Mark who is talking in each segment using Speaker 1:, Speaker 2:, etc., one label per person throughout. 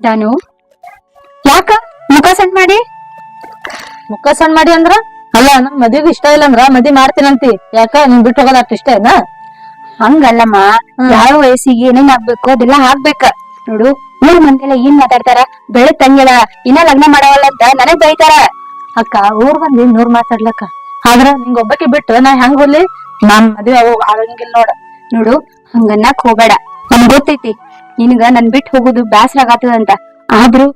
Speaker 1: ನಾನು ಯಾಕ ಮುಖ ಸಣ್ಣ ಮಾಡಿ
Speaker 2: ಅಂದ್ರ ಅಲ್ಲ ನಮ್ ಮದ್ವಿಗ್ ಇಷ್ಟ ಇಲ್ಲ ಅಂದ್ರ ಮದ್ವಿ ಮಾಡ್ತೀನಂತಿ ಯಾಕ ನಿನ್ ಬಿಟ್ಟು ಹೋಗೋದ್ ಅಷ್ಟ್ ಇಷ್ಟ ಏನ?
Speaker 1: ಹಂಗಲ್ಲಮ್ಮ. ಯಾವ ವಯಸ್ಸಿಗೆ ಏನೇನ್ ಆಗ್ಬೇಕು ಅದೆಲ್ಲಾ ಆಗ್ಬೇಕ. ನೋಡು ಊರ್ ಮಂದಿಲ್ಲ ಏನ್ ಮಾತಾಡ್ತಾರ, ಬೆಳಗ್ ತಂಗಿಲ್ಲ ಇನ್ನ ಲಗ್ನ ಮಾಡವಲ್ಲ ಅಂತ ನನಗ್ ಬೈತಾರ.
Speaker 2: ಅಕ್ಕ ಊರ್ ಬಂದಿ ನೂರ್ ಮಾತಾಡ್ಲಕ್ಕ, ಆದ್ರ ನಿಂಗ್ ಒಬ್ಬಕ್ಕೆ ಬಿಟ್ಟು ನಾ ಹೆಂಗ್ ಹೋಗ್ಲಿ? ನಾನ್ ಮದ್ವೆ ಆಗಂಗಿಲ್ಲ ನೋಡ.
Speaker 1: ನೋಡು ಹಂಗನ್ನಕ್ ಹೋಗ್ಬೇಡ. ನನ್ ಗೊತ್ತೈತಿ ನಿನ್ಗ ನನ್ ಬಿಟ್ಟು ಹೋಗುದು ಬ್ಯಾಸರ ಆಗತ್ತದಂತ. ಆದ್ರೂ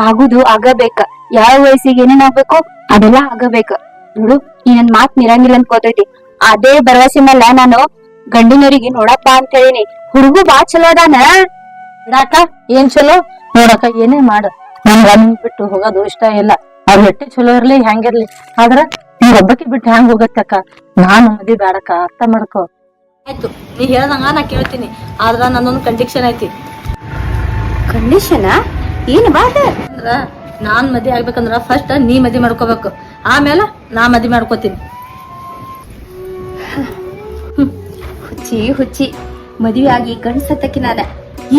Speaker 1: ಆಗುದು ಆಗಬೇಕ. ಯಾವ ವಯಸ್ಸಿಗೆ ಏನೇನ್ ಆಗ್ಬೇಕು ಅದೆಲ್ಲಾ ಆಗಬೇಕ. ನೋಡು ನೀ ನನ್ ಮಾತ್ ನಿರಂಗಿಲ್ಲ ಅಂತ ಗೊತ್ತೈತಿ. ಅದೇ ಭರವಸೆ ಮೇಲೆ ನಾನು ಗಂಡಿನವರಿಗೆ ನೋಡಪ್ಪ ಅಂತ ಹೇಳಿನಿ. ಹುಡುಗು ಬಾ ಚಲೋ ಅದಾನ.
Speaker 2: ಬಿಡಾಕ ಏನ್ ಚಲೋ ನೋಡಕ್ಕ, ಏನೇ ಮಾಡ ನನ್ಗ ನಿನ್ ಬಿಟ್ಟು ಹೋಗೋದು ಇಷ್ಟ ಇಲ್ಲ. ಅವ್ರ ಎಟ್ಟೆ ಚಲೋ ಇರ್ಲಿ ಹೆಂಗಿರ್ಲಿ, ಆದ್ರ ನೀವ್ ಒಬ್ಬಕ್ಕೆ ಬಿಟ್ಟು ಹೆಂಗ್ ಹೋಗತ್ತಕ್ಕ? ನಾನು ಮದ್ವಿ ಬೇಡಕ್ಕ, ಅರ್ಥ ಮಾಡ್ಕೋ. ಆಯ್ತು ನೀ ಹೇಳ್ದಂಗ ನಾ ಕೇಳ್ತೀನಿ, ಆದ್ರ ನನ್ನೊಂದು ಕಂಡೀಷನ್ ಐತಿ.
Speaker 1: ಕಂಡೀಷನ್ ಏನ್ ಬಾದ?
Speaker 2: ಅಂದ್ರ ನಾನ್ ಮದ್ವಿ ಆಗ್ಬೇಕಂದ್ರ ಫಸ್ಟ್ ನೀ ಮದ್ವಿ ಮಾಡ್ಕೋಬೇಕು, ಆಮೇಲೆ ನಾ ಮದ್ವಿ ಮಾಡ್ಕೋತೀನಿ.
Speaker 1: ಹುಚ್ಚಿ ಮದ್ವಿ ಆಗಿ ಗಂಡ್ ಸತ್ತಕ್ಕೆ ನಾನ.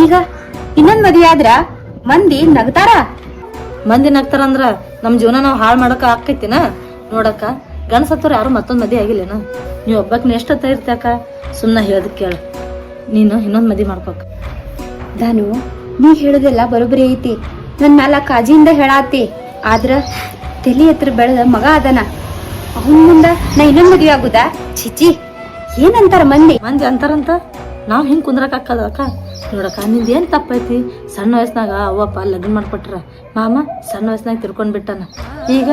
Speaker 1: ಈಗ ಇನ್ನೊಂದ್ ಮದ್ವಿ ಆದ್ರ ಮಂದಿ ನಗ್ತಾರ.
Speaker 2: ಮಂದಿ ನಗ್ತಾರಂದ್ರ ನಮ್ ಜೀವನ ನಾವ್ ಹಾಳ್ ಮಾಡಕ ಆಕೈತಿನ? ನೋಡಕ್ಕ ಗಂಡ ಸತ್ತವ್ರ ಯಾರು ಮತ್ತೊಂದ್ ಮದ್ವಿ ಆಗಿಲ್ಲೇನ? ನೀವ್ ಒಬ್ಬಕ್ ಎಷ್ಟ ಇರ್ತಾಕ? ಸುಮ್ನ ಹೇಳ್ದ ಕೇಳ, ನೀನು ಇನ್ನೊಂದ್ ಮದ್ವಿ ಮಾಡ್ಕೋಕ.
Speaker 1: ನಾನು ನೀ ಹೇಳುದೆಲ್ಲ ಬರೋಬ್ಬರಿ ಐತಿ. ನನ್ ಮ್ಯಾಲ ಕಾಜಿಯಿಂದ ಹೇಳಾತಿ. ಆದ್ರ ತಲಿ ಹತ್ರ ಬೆಳೆದ ಮಗ ಅದನ. ಅವನ್ ಮುಂದ ನಾ ಇನ್ನೊಂದ್ ಮದ್ವಿ ಆಗುದಾ? ಚಿಚಿ ಏನಂತಾರ ಮಂದಿ
Speaker 2: ಅಂತಾರಂತ ನಾವ್ ಹಿಂಗ್ ಕುಂದ್ರಕ್ ಹಾಕದ ಅಕ್ಕ? ನೋಡಕ್ಕ ನಿಂದ ಏನ್ ತಪ್ಪೈತಿ? ಸಣ್ಣ ವಯಸ್ನಾಗ ಅವ್ವಪ್ಪ ಲಗ್ನ ಮಾಡ್ಕೊಟ್ರ, ಮಾಮ ಸಣ್ಣ ವಯಸ್ನಾಗ ತಿರ್ಕೊಂಡ್ ಬಿಟ್ಟಾನ. ಈಗ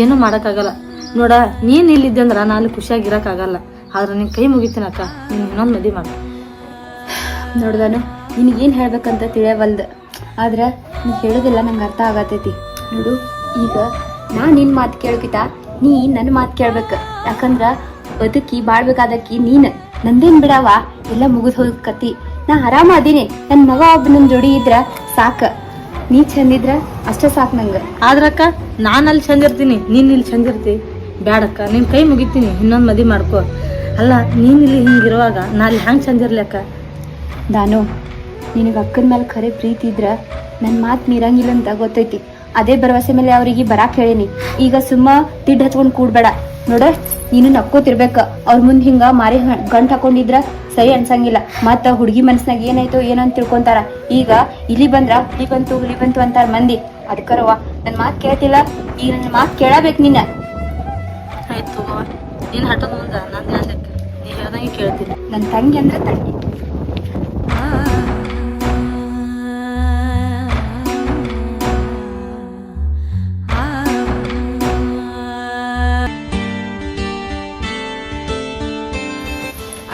Speaker 2: ಏನು ಮಾಡಕ್ಕಾಗಲ್ಲ ನೋಡ. ನೀನ್ ಇಲ್ಲಿದ್ದೆ ಅಂದ್ರ ನಾನು ಖುಷಿಯಾಗಿ ಆಗಲ್ಲ. ಆದ್ರ ನಿನ್ ಕೈ ಮುಗಿತೀನಕ್ಕ, ನೀನ್ ಇನ್ನೊಂದ್ ಮದ್ವಿ ಮಾಡ.
Speaker 1: ನೋಡ್ದಾನು ನಿನಗೇನ್ ಹೇಳ್ಬೇಕಂತ ತಿಳಿಯವಲ್ದ. ಆದ್ರ ನೀ ಹೇಳುದಿಲ್ಲ ನಂಗೆ ಅರ್ಥ ಆಗತೈತಿ. ನೋಡು ಈಗ ನಾ ನಿನ್ ಮಾತ್ ಕೇಳಕಿತ ನೀ ನನ್ ಮಾತ್ ಕೇಳ್ಬೇಕ. ಯಾಕಂದ್ರ ಬದುಕಿ ಬಾಳ್ಬೇಕಾದಕ್ಕಿ ನೀನ್. ನಂದೇನ್ ಬಿಡವ, ಎಲ್ಲ ಮುಗಿದ್ ಹೋದ್ ಕತಿ. ನಾ ಆರಾಮ ಅದೀನಿ. ನನ್ ಮಗ ಒಬ್ಬ ನನ್ ಜೋಡಿ ಇದ್ರ ಸಾಕ. ನೀ ಚಂದಿದ್ರ ಅಷ್ಟ ಸಾಕ್ ನಂಗ.
Speaker 2: ಆದ್ರಕ್ಕ ನಾನ್ ಅಲ್ಲಿ ಚಂದ ಇರ್ತೀನಿ, ನೀನ್ ಇಲ್ಲಿ ಚಂದ ಇರ್ತಿ. ಬ್ಯಾಡಕ್ಕ, ನಿನ್ ಕೈ ಮುಗಿತೀನಿ, ಇನ್ನೊಂದ್ ಮದ್ವಿ ಮಾಡ್ಕೋ. ಅಲ್ಲ ನೀನ್ ಇಲ್ಲಿ ಹಿಂಗಿರುವಾಗ ನಾ ಅಲ್ಲಿ ಹೆಂಗ್ ಚಂದ ಇರ್ಲಕ್ಕ?
Speaker 1: ನಾನು ನಿನಗ ಅಕ್ಕನ ಮೇಲೆ ಖರೆ ಪ್ರೀತಿ ಇದ್ರ ನನ್ ಮಾತ್ ಮೀರಂಗಿಲ್ಲ ಅಂತ ಗೊತ್ತೈತಿ. ಅದೇ ಭರವಸೆ ಮೇಲೆ ಅವ್ರಿಗೆ ಬರಾಕ್ ಹೇಳಿನಿ. ಈಗ ಸುಮ್ಮ ತಿಡ್ ಹಚ್ಕೊಂಡ್ ಕೂಡ್ಬೇಡ. ನೋಡ ನೀನು ನಕ್ಕೋತಿರ್ಬೇಕ. ಅವ್ರ ಮುಂದ್ ಹಿಂಗ ಮಾರಿ ಗಂಟ್ ಹಾಕೊಂಡಿದ್ರ ಸರಿ ಅನ್ಸಂಗಿಲ್ಲ. ಮತ್ತ ಹುಡುಗಿ ಮನಸ್ನಾಗ ಏನಾಯ್ತು ಏನಂತ ತಿಳ್ಕೊಂತಾರ. ಈಗ ಇಲ್ಲಿ ಬಂದ್ರ ಹುಲಿ ಬಂತು ಅಂತಾರ ಮಂದಿ. ಅದಕ್ಕರವ ನನ್ ಮಾತ್ ಕೇಳ್ತಿಲ್ಲ, ಈಗ ನನ್ ಮಾತ್ ಕೇಳಬೇಕ್ ನೀನ.
Speaker 2: ಆಯ್ತು ನೀನ್ ಹಠದ ಮುಂದ ನಂದ್ ಯಾಕ? ನೀ ಹೇಳ್ದಂಗೆ ಕೇಳ್ತೀನಿ.
Speaker 1: ನನ್ ತಂಗಿ ಅಂದ್ರೆ ತಂಗಿ.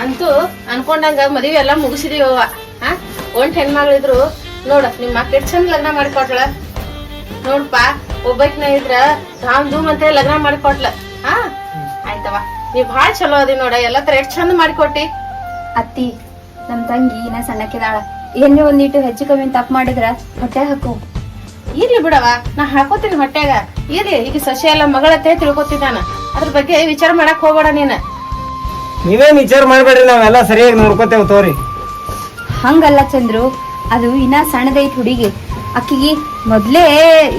Speaker 2: ಅಂತೂ ಅನ್ಕೊಂಡಂಗ ಮದ್ವಿ ಎಲ್ಲಾ ಮುಗಿಸಿದೀವವ್ವ. ಒಂದ್ ಹೆಣ್ಮಗಳಿದ್ರು ನೋಡ ನಿಮ್ ಮಕ್ಕ ಎಷ್ಟ್ ಚಂದ ಲಗ್ನ ಮಾಡಿಕೊಟ್ಲ. ನೋಡ್ಪಾ ಒಬ್ಬಾಕಿನ ಇದ್ರ ಧಾಮ್ ಧೂಮ್ ಅಂತ ಲಗ್ನ ಮಾಡಿಕೊಟ್ಲ. ಆಯ್ತವ ನೀ ಬಾಳ್ ಚಲೋ ಅದಿ ನೋಡ, ಎಲ್ಲಾ ತರ ಎಷ್ಟ್ ಚಂದ ಮಾಡಿಕೊಟ್ಟಿ.
Speaker 1: ಅತ್ತಿ ನಮ್ ತಂಗಿ ಇನ್ನ ಸಣ್ಣಕ್ಕಿದಾಳ. ಏನೇ ಒಂದಿಟ್ಟು ಹೆಚ್ಚು ಕಮ್ಮಿ ತಪ್ಪು ಮಾಡಿದ್ರ ಹೊಟ್ಟೆ ಹಾಕು.
Speaker 2: ಇರ್ಲಿ ಬಿಡವ, ನಾ ಹಾಕೋತೀನಿ ಹೊಟ್ಯಾಗ. ಇರ್ಲಿ ಈಗ ಸೊಸೆ ಎಲ್ಲ ಮಗಳತ್ತೆ ತಿಳ್ಕೊತಿದ್ದಾನ, ಅದ್ರ ಬಗ್ಗೆ ವಿಚಾರ ಮಾಡಕ್ ಹೋಗ್ಬೇಡ ನೀನ್.
Speaker 3: ನೀವೇನ್ ವಿಚಾರ ಮಾಡ್ಬೇಡ್ರಿ, ನಾವೆಲ್ಲ ಸರಿಯಾಗಿ ನೋಡ್ಕೋತೇವ್ ತೋರಿ.
Speaker 1: ಹಂಗಲ್ಲ ಚಂದ್ರು, ಅದು ಇನ್ನ ಸಣ್ಣದೈತ್ ಹುಡುಗಿ. ಅಕ್ಕಿಗೆ ಮೊದ್ಲೇ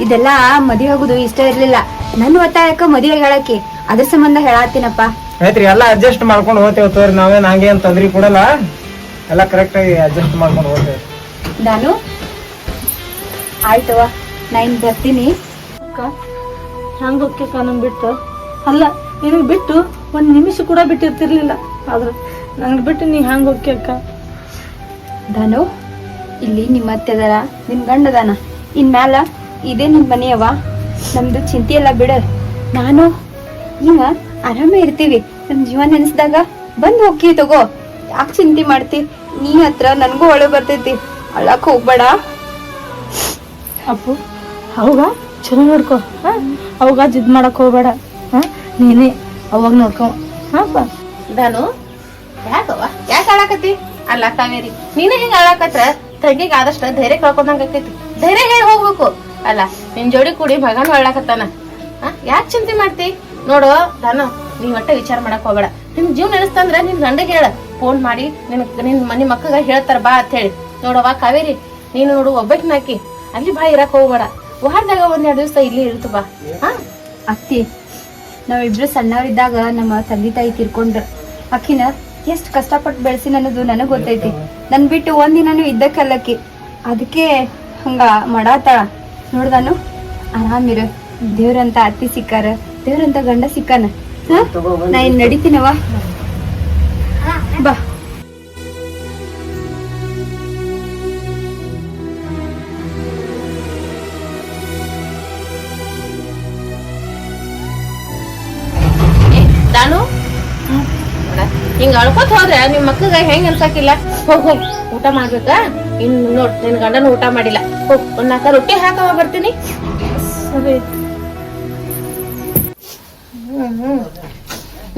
Speaker 1: ಇದೆಲ್ಲಾ ಮದುವೆ ಆಗುದು ಇಷ್ಟ ಇರ್ಲಿಲ್ಲ. ನನ್ ಒತ್ತಾಯಕ್ಕ ಮದುವೆ ಹೇಳಕ್ಕೆ ಅದ್ರ ಸಂಬಂಧ ಹೇಳತ್ತೀನಪ್ಪ.
Speaker 3: ಆಯ್ತ್ರಿ, ಎಲ್ಲಾ ಅಡ್ಜಸ್ಟ್ ಮಾಡ್ಕೊಂಡು ಹೋಗ್ತೇವ್ ತೋರಿ. ನಾವೇನ್ ಹಂಗೆ ಅಂತ ತೊಂದ್ರಿ ಕೊಡಲ್ಲ, ಎಲ್ಲಾ ಕರೆಕ್ಟ್ ಆಗಿ ಅಡ್ಜಸ್ಟ್ ಮಾಡ್ಕೊಂಡು ಹೋಗ್ತೇವೆ.
Speaker 1: ನಾನು ಆಯ್ತವ, ನಾ ಇನ್ ಬರ್ತೀನಿ.
Speaker 2: ಹೆಂಗ ಹೋಗ್ಯಕ್ಕ ನನ್ ಬಿಟ್ಟು? ಅಲ್ಲ ನಿನಗ್ ಬಿಟ್ಟು ಒಂದ್ ನಿಮಿಷ ಕೂಡ ಬಿಟ್ಟಿರ್ತಿರ್ಲಿಲ್ಲ, ಆದ್ರ ನಂಗ್ ಬಿಟ್ಟು ನೀ ಹೆಂಗ್ ಹೋಗ್ಯಕ್ಕ?
Speaker 1: ದಾನು ಇಲ್ಲಿ ನಿಮ್ಮ ಅತ್ತೆದಾರ, ನಿನ್ ಗಂಡದಾನ. ಇನ್ ಮ್ಯಾಲ ಇದೇ ನಿನ್ ಮನೆಯವ. ನಮ್ದು ಚಿಂತೆ ಎಲ್ಲ ಬಿಡ. ನಾನು ಈಗ ಆರಾಮ ಇರ್ತೀವಿ. ನಮ್ ಜೀವ ನೆನ್ಸ್ದಾಗ ಬಂದ್ ಹೋಗ್ತೀವಿ ತಗೋ. ಯಾಕೆ ಚಿಂತೆ ಮಾಡ್ತಿ? ನೀ ಹತ್ರ ನನ್ಗೂ ಒಳ್ಳೆ ಬರ್ತೈತಿ. ಅಳಕ್ ಹೋಗ್ಬೇಡ.
Speaker 2: ಅಪ್ಪು ಅವಾಗ ಚಲೋ ನೋಡ್ಕೊ. ಅವಾಗ ಜಿದ್ ಮಾಡಕ್ ಹೋಗ್ಬೇಡ. ನೀನೇ ಅವಾಗ ನೋಡ್ಕೊ.
Speaker 4: ನಾನು ಯಾಕವ್ವ ಯಾಕೆ ಆಳಾಕತಿ? ಅಲ್ಲ ಕಾವೇರಿ, ನೀನೇ ಹಿಂಗ ಆಳಾಕತ್ರ ತಂಗಿಗೆ ಆದಷ್ಟ ಧೈರ್ಯ ಕಳ್ಕೊಂಡಂಗ ಆಕೈತಿ. ಧೈರ್ಯ ಹೇಳಿ ಹೋಗ್ಬೇಕು. ಅಲ್ಲ ನಿನ್ ಜೋಡಿ ಕೂಡಿ ಮಗನು ಆಳಾಕತ್ತಾನ. ಯಾಕೆ ಚಿಂತೆ ಮಾಡ್ತಿ? ನೋಡು ದಾನು, ನೀವ್ ಒಟ್ಟ ವಿಚಾರ ಮಾಡಕ್ ಹೋಗ್ಬೇಡ. ನಿನ್ ಜೀವ ನೆನೆಸ್ತಂದ್ರ ನಿನ್ ಗಂಡಗೆ ಹೇಳ, ಫೋನ್ ಮಾಡಿ ನಿನ್ ಮಕ್ಕಗ ಹೇಳ್ತಾರ ಬಾ ಅಂತ ಹೇಳಿ. ನೋಡವ್ವ ಕಾವೇರಿ, ನೀನು ನೋಡು ಒಬ್ಬಕಿನ ಹಾಕಿ ಅಲ್ಲಿ ಬಾ ಇರಕ್ ಹೋಗ್ಬೇಡ. ವಾರದಾಗ ಒಂದೆರಡು ದಿವಸ ಇಲ್ಲಿ ಇರ್ತು ಬಾ. ಹಾ
Speaker 1: ಅತ್ತಿ, ನಾವಿಬ್ರು ಸಣ್ಣವರಿದ್ದಾಗ ನಮ್ಮ ತಂದೆ ತಾಯಿ ತೀರ್ಕೊಂಡ್ರ. ಅಕ್ಕಿನ ಎಷ್ಟ್ ಕಷ್ಟಪಟ್ಟು ಬೆಳೆಸಿ ಅನ್ನೋದು ನನಗ್ ಗೊತ್ತೈತಿ. ನನ್ ಬಿಟ್ಟು ಒಂದಿನಾನು ಇದ್ದಕ್ಕಲ್ಲಕ್ಕಿ, ಅದಕ್ಕೆ ಹಂಗ ಮಾಡಾತಾಳ. ನೋಡ್ದಾನು ಆರಾಮಿರು. ದೇವ್ರಂತ ಅತ್ತಿ ಸಿಕ್ಕಾರ, ದೇವ್ರಂತ ಗಂಡ ಸಿಕ್ಕಾನ. ನಾ ಇನ್ ನಡಿತೀನವ, ಬಾ.
Speaker 4: ನಾನು ಹಿಂಗ ಅಳ್ಕೊತ ಹೋದ್ರೆ ನಿಮ್ ಮಕ್ಕಳಿಗೆ ಹೆಂಗ್ ಅನ್ಸಾಕಿಲ್ಲ. ಹೋಗ್ ಊಟ ಮಾಡ್ಬೇಕ. ಇನ್ ನೋಡ್ ನಿನ್ ಗಂಡನ ಊಟ ಮಾಡಿಲ್ಲ. ಹೋಗ್ ಒಂದ್ 4 ರೊಟ್ಟಿ ಹಾಕವ ಬರ್ತೀನಿ.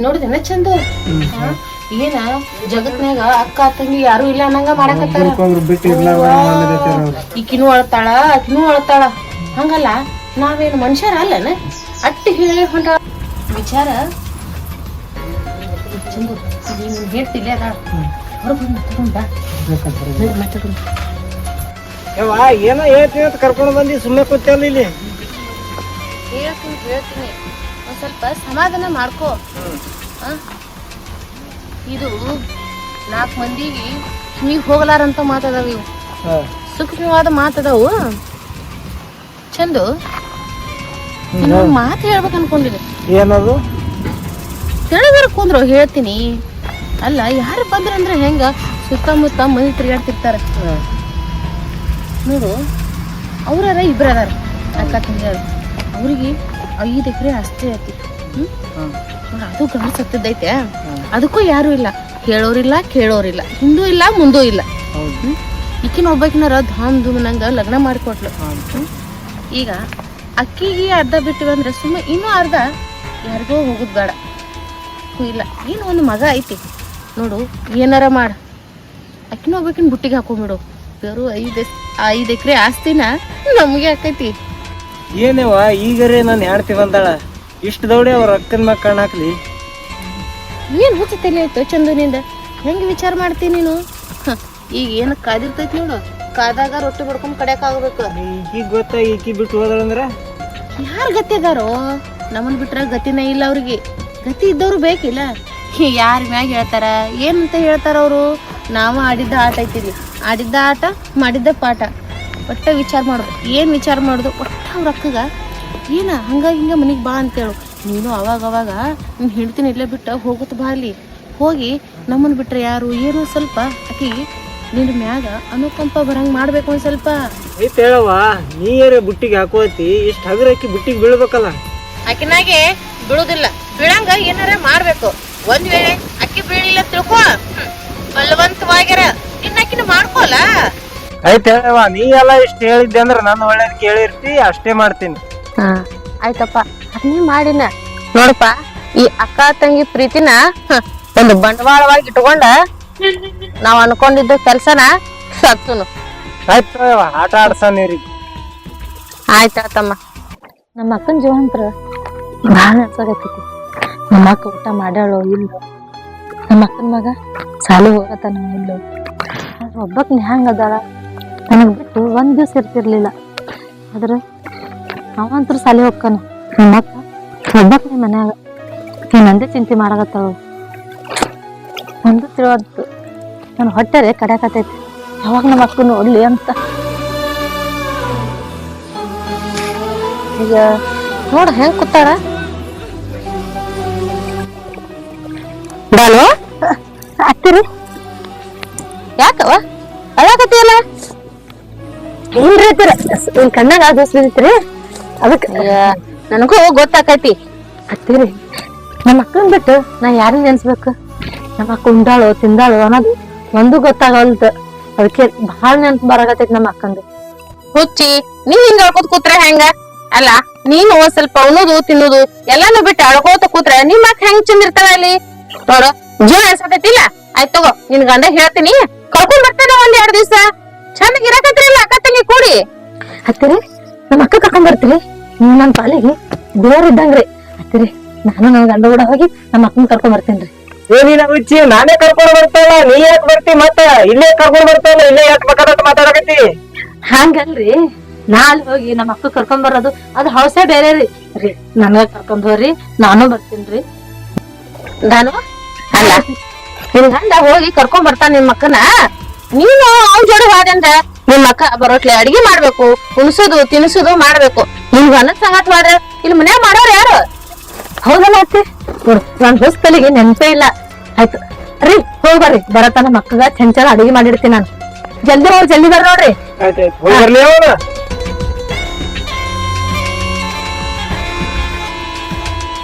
Speaker 4: ನೋಡಿದೇನ ಚಂದ ಏನ ಜಗತ್ನ್ಯಾಗ ಅಕ್ಕ ತಂಗಿ ಯಾರು ಇಲ್ಲ ಅನ್ನಂಗ ಮಾಡಕತ್ತಾರ. ಈಕಿನೂ ಅಳ್ತಾಳ ಆಕಿನೂ ಅಳ್ತಾಳ. ಹಂಗಲ್ಲ ನಾವೇನು ಮನುಷ್ಯರ ಅಲ್ಲನ? ಅಟ್ಟಿ ಹೇಳಿ ಹೊಂಟ ವಿಚಾರ ಚಂದು. ನೀನ್ ಹೇಳ್ತಿಲ್ಲ ಅದ ಹೊರಗೆ ಮಾತಾಡ.
Speaker 3: ಏನೋ ಹೇಳ್ತೀನಿ ಅಂತ ಕರ್ಕೊಂಡು ಬಂದಿ, ಸುಮ್ಮನೆ ಕೂತಲ್ಲ ಇಲ್ಲಿ.
Speaker 4: ಹೇಳ್ತೀನಿ ಒಂದ್ ಸ್ವಲ್ಪ ಸಮಾಧಾನ ಮಾಡ್ಕೋ. ಇದು 4 ಮಂದಿಗೆ ಕಿವಿಗೆ ಹೋಗಲಾರಂತ ಮಾತದಾವ. ಇವು ಸೂಕ್ಷ್ಮವಾದ ಮಾತದಾವು. ಚಂದು ಮಾತು ಹೇಳ್ಬೇಕು ಅನ್ಕೊಂಡಿನಿ.
Speaker 3: ಏನದು?
Speaker 4: ತಿಳಿದ್ರ ಕುಂದ್ರು ಹೇಳ್ತೀನಿ. ಅಲ್ಲ ಯಾರು ಬಂದ್ರಂದ್ರೆ ಹೆಂಗ ಸುತ್ತಮುತ್ತ ಮಂದಿ ತಿರುಗಾಡ್ತಿರ್ತಾರ ನೋಡು. ಅವ್ರಾರ ಇಬ್ರು ಅದಾರ ಅಕ್ಕ ತಂಗಿಯರು. ಅವ್ರಿಗೆ 5 ಎಕರೆ ಆಸ್ತಿ ಐತಿ. ಅದು ಗಂಡ ಸತ್ತದೈತೆ. ಅದಕ್ಕೂ ಯಾರು ಇಲ್ಲ, ಹೇಳೋರಿಲ್ಲ ಕೇಳೋರಿಲ್ಲ, ಹಿಂದೂ ಇಲ್ಲ ಮುಂದೂ ಇಲ್ಲ. ಈಕಿನ ಒಬ್ಬಕಿನಾರ ಧಾಮ್ ಧೂಮ್ ನಂಗ ಲಗ್ನ ಮಾಡಿಕೊಟ್ಲು. ಈಗ ಅಕ್ಕಿಗೆ ಅರ್ಧ ಬಿಟ್ಟಿವ ಅಂದ್ರೆ ಸುಮ್ಮನೆ ಇನ್ನೂ ಅರ್ಧ ಯಾರಿಗೋ ಹೋಗುದ್ ಬೇಡ. ಇಲ್ಲ ಏನು ಒಂದು ಮಗ ಐತಿ ನೋಡು, ಏನಾರ ಮಾಡ ಅಕ್ಕಿನ ಒಬ್ಬಕಿನ ಬುಟ್ಟಿಗೆ ಹಾಕೊಂಡ್ಬಿಡು. ಬೇರು 5 ಎಕರೆ ಆಸ್ತಿನ ನಮ್ಗೆ ಆಕೈತಿ.
Speaker 3: ಏನೇವ ಈಗರೇ ನಾನು ಹೇಳ್ತೀವಿ ಅಂದಾಳ. ಇಷ್ಟು ದೌಡೆ ಅವ್ರ ಅಕ್ಕನ ಮ್ಯಾಗ ಕಣ್ಣು ಹಾಕ್ಲಿ.
Speaker 4: ಏನ್ ಹುಚ್ಚ ತಲೆ ಆಯ್ತು ಚಂದುನಿಂದ? ಹೆಂಗ್ ವಿಚಾರ ಮಾಡ್ತೀನಿ ನೀನು? ಈಗ ಏನ್ ಕಾದಿರ್ತೈತಿ ನೋಡು, ಕಾದಾಗ ರೊಟ್ಟಿ ಬಡ್ಕೊಂಡ್ ಕಡ್ಯಾಕ ಆಗ್ಬೇಕು.
Speaker 3: ಈಕಿ ಗೊತ್ತ, ಈಕಿ ಬಿಟ್ಟು ಹೋದಳಂದ್ರ
Speaker 4: ಯಾರ್ ಗತಿ ಅದಾರೋ? ನಮ್ಮನ್ ಬಿಟ್ರ ಗತಿನೇ ಇಲ್ಲ ಅವ್ರಿಗೆ. ಗತಿ ಇದ್ದವ್ರು ಬೇಕಿಲ್ಲ. ಯಾರ ಮ್ಯಾಗ ಹೇಳ್ತಾರ ಏನಂತ ಹೇಳ್ತಾರ ಅವರು? ನಾವು ಆಡಿದ್ದ ಆಟ ಐತಿದ್ವಿ, ಆಡಿದ್ದ ಆಟ ಮಾಡಿದ್ದ ಪಾಠ. ಒಟ್ಟ ವಿಚಾರ ಮಾಡುದು. ಏನ್ ವಿಚಾರ ಮಾಡುದು? ಒಟ್ಟ ಅವ್ರ ಅಕ್ಕಗ ಏನ ಹಂಗ ಹಿಂಗ ಮನಿಗ್ ಬಾ ಅಂತೇಳು. ನೀನು ಅವಾಗ ನಿನ್ ಹೆಂಡ್ತಿನ ಇಲ್ಲೇ ಬಿಟ್ಟ ಹೋಗುತ್ತ ಬಾ. ಅಲ್ಲಿ ಹೋಗಿ ನಮ್ಮನ್ ಬಿಟ್ರೆ ಯಾರು ಏನು ಸ್ವಲ್ಪ ಆಕಿ ನಿನ್ ಮ್ಯಾಗ ಅನುಕಂಪ ಬರಂಗ್ ಮಾಡ್ಬೇಕು. ಒಂದ್ ಸ್ವಲ್ಪ
Speaker 3: ಐತ್ ಹೇಳವ್ವ, ನೀ ಬುಟ್ಟಿಗೆ ಹಾಕೋತಿ. ಇಷ್ಟ ಹಗರ ಅಕ್ಕಿ ಬುಟ್ಟಿಗೆ ಬೀಳ್ಬೇಕಲ್ಲ.
Speaker 4: ಆಕಿನಾಗೆ ಬೀಳುದಿಲ್ಲ, ಬೀಳಂಗ ಏನಾರ ಮಾಡ್ಬೇಕು. ಒಂದ್ ವೇಳೆ ಅಕ್ಕಿ ಬೀಳಿಲ್ಲ ತಿಳ್ಕೊ, ಬಲವಂತವಾಗ್ಯಾರ ಇನ್ನಾಕಿನ ಮಾಡ್ಕೋಲ್ಲ.
Speaker 3: ಆಯ್ತು ಹೇಳವ್ವ, ನೀ ಎಲ್ಲ ಇಷ್ಟ ಹೇಳಿದ್ದೆ ಅಂದ್ರ ನಾನು ಒಳ್ಳೇದ್ ಕೇಳಿರ್ತಿ, ಅಷ್ಟೇ ಮಾಡ್ತೀನಿ.
Speaker 4: ಆಯ್ತಪ್ಪ, ಅದನ್ನೇ ಮಾಡಿನ ನೋಡಪ್ಪ. ಈ ಅಕ್ಕ ತಂಗಿ ಪ್ರೀತಿನ ಒಂದು ಬಂಡವಾಳವಾಗಿ ಇಟ್ಕೊಂಡ ನಾವ್ ಅನ್ಕೊಂಡಿದ್ದ ಕೆಲ್ಸನ ಸತ್ತುನು.
Speaker 3: ಆಯ್ತು ಆಟ ಆಡ್ಸ ನೀರಿಗೆ.
Speaker 4: ಆಯ್ತಾತಮ್ಮ. ನಮ್ಮ ಅಕ್ಕನ ಜೀವಂತ್ರ ಭಾಳ ಅನ್ಸಾಕತ್ತೈತಿ. ನಮ್ಮ ಅಕ್ಕ ಊಟ ಮಾಡ್ಯಾಳೋ ಇಲ್ಲೋ, ನಮ್ಮ ಅಕ್ಕನ ಮಗ ಸಾಲಿ ಹೋಗತ್ತಾನ ಇಲ್ಲೋ, ಒಬ್ಬಕ್ನ ಹೆಂಗ ಅದಾಳ ನನಗ್ ಬಿಟ್ಟು 1 ದಿವ್ಸ ಇರ್ತಿರ್ಲಿಲ್ಲ. ಆದ್ರ ಅವಂತ್ರು ಸಾಲಿ ಹೋಗ್ತಾನ. ನಮ್ಮ ಅಕ್ಕ ಒಬ್ಬಕ್ನೇ ಮನ್ಯಾಗ ನಂದೇ ಚಿಂತೆ ಮಾಡಾಕತ್ತಾಳ. ಒಂದು ತಿಳಿವತ್ತು ನನ್ನ ಹೊಟ್ಟೆರೆ ಕಡ್ಯಾಕತ್ತೈತಿ. ಯಾವಾಗ ನಮ್ಮ ಅಕ್ಕ ನೋಡ್ಲಿ ಅಂತ. ಈಗ ನೋಡ ಹೆಂಗ್ ಕೂತಾರ. ಬಾಲು ಅತ್ತಿರಿ ಯಾಕವ ಅಳಾಕತ್ತಿಯಲ್ಲ? ಏನ್ರಿ ಅತ್ತಿರ ನಿನ್ ಕಣ್ಣಾಗ ದೋಸ್ಬಿದ್ರಿ? ಅದಕ್ಕ ನನಗೂ ಗೊತ್ತಾಕೈತಿ. ಅತ್ತಿರಿ ನಮ್ಮ ಅಕ್ಕನ್ ಬಿಟ್ಟು ನಾ ಯಾರನ್ನ ನೆನ್ಸ್ಬೇಕು? ನಮ್ಮ ಅಕ್ಕ ಉಂಡಾಳು ತಿಂದಾಳು ಅನ್ನೋದು ಒಂದು ಗೊತ್ತಾಗಲ್ತ. ಅದಕ್ಕೆ ಬಹಳ ನೆನ್ಪು ಬರಾಕತ್ತೈತಿ ನಮ್ಮ ಅಕ್ಕಂದು. ಹುಚ್ಚಿ ನೀವ್ ಹಿಂಗ ಅಳ್ಕೋತ ಕೂತ್ರೆ ಹೆಂಗ? ಅಲ್ಲ ನೀನು ಒಂದ್ ಸ್ವಲ್ಪ ಉಣ್ಣೋದು ತಿನ್ನೋದು ಎಲ್ಲಾನು ಬಿಟ್ಟು ಅಳ್ಕೋತ ಕೂತ್ರೆ ನಿಮ್ ಅಕ್ಕ ಹೆಂಗ್ ಚಂದ ಇರ್ತಾಳ ಅಲ್ಲಿ ನೋಡ. ಜೀವ ಅನ್ಸತೈತಿಲ್ಲ? ಆಯ್ತ್ ತಗೋ, ನಿನ್ ಗಂಡ ಹೇಳ್ತೀನಿ, ಕರ್ಕೊಂಡ್ ಬರ್ತೇನೆ 1-2 ದಿವ್ಸ. ಚಂದ ಇರಾಕತ್ರಿಲ್ಲ ಅಕ್ಕ ತಂಗಿ ಕೂಡಿ. ಹತ್ತಿರಿ ನಮ್ಮ ಅಕ್ಕ ಕರ್ಕೊಂಡ್ ಬರ್ತೀರಿ. ನೀವ್ ನನ್ ಪಾಲಿಗೆ ದೇವ್ರ ಇದ್ದಂಗ್ರಿ. ಹತ್ತಿರಿ ನಾನು ನನ್ ಗಂಡ ಕೂಡ ಹೋಗಿ ನಮ್ಮ ಅಕ್ಕನ ಕರ್ಕೊಂಡ್ ಬರ್ತೇನ್ರಿ.
Speaker 3: ಏನಿಲ್ಲ ಹುಚ್ಚಿ, ನಾನೇ ಕರ್ಕೊಂಡ್ ಬರ್ತಾಳ, ನೀ ಯಾಕೆ ಬರ್ತಿ? ಮತ್ತ ಇಲ್ಲೇ ಕರ್ಕೊಂಡ್ ಬರ್ತಾಳ, ಇಲ್ಲೇ ಯಾಕೆ ಬೇಕಾದಟ್ಟು ಮಾತಾಡಕತ್ತಿ?
Speaker 4: ಹಂಗಲ್ರಿ,
Speaker 5: ನಾಳೆ ಹೋಗಿ ನಮ್ಮ ಅಕ್ಕ ಕರ್ಕೊಂಡ್ ಬರೋದು ಅದು ಹೌಸೇ ಬೇರೆ ರೀ ನನಗ ಕರ್ಕೊಂಡ್ ಹೋಗ್ರಿ ನಾನು ಬರ್ತೀನ್ರಿ.
Speaker 4: ನಾನು ಅಲ್ಲ ನಿನ್ ಗಂಡ ಹೋಗಿ ಕರ್ಕೊಂಡ್ ಬರ್ತಾನ ನಿಮ್ ಅಕ್ಕನ, ನೀನು ಅವ್ನ ಜೋಡಿ ಹೋದಂದ್ರ ನಿಮ್ ಅಕ್ಕ ಬರೋಟ್ಲೆ ಅಡಿಗೆ ಮಾಡ್ಬೇಕು, ಉಣ್ಸುದು ತಿನ್ಸುದು ಮಾಡ್ಬೇಕು. ನಿಮ್ಗ ಅನ್ನದ್ ಸಂಗತ್ ಹೋದ್ರೆ ಇಲ್ಲಿ ಮನ್ಯಾಗ ಮಾಡೋರ್ ಯಾರು?
Speaker 5: ಹೌದಲ್ಲ ಅತ್ತೆ ನೋಡು ನನ್ ಹೊಸ್ತಲಿಗೆ ನೆನ್ಪೇ ಇಲ್ಲ. ಆಯ್ತು ರೀ ಹೋಗ್ ಬರ್ರಿ, ಬರತ್ತ ನಮ್ಮ ಅಕ್ಕಗ ಚಂಚಲ ಅಡಿಗೆ ಮಾಡಿರ್ತೀನಿ ನಾನು. ಜಲ್ದಿ ಹೋಗಿ ಜಲ್ದಿ ಬರ್ರಿ ನೋಡ್ರಿ.
Speaker 3: ಆಯ್ತಾಯ್ತು ಹೋಗಿ ಬರ್ಲಿ ಅವನ.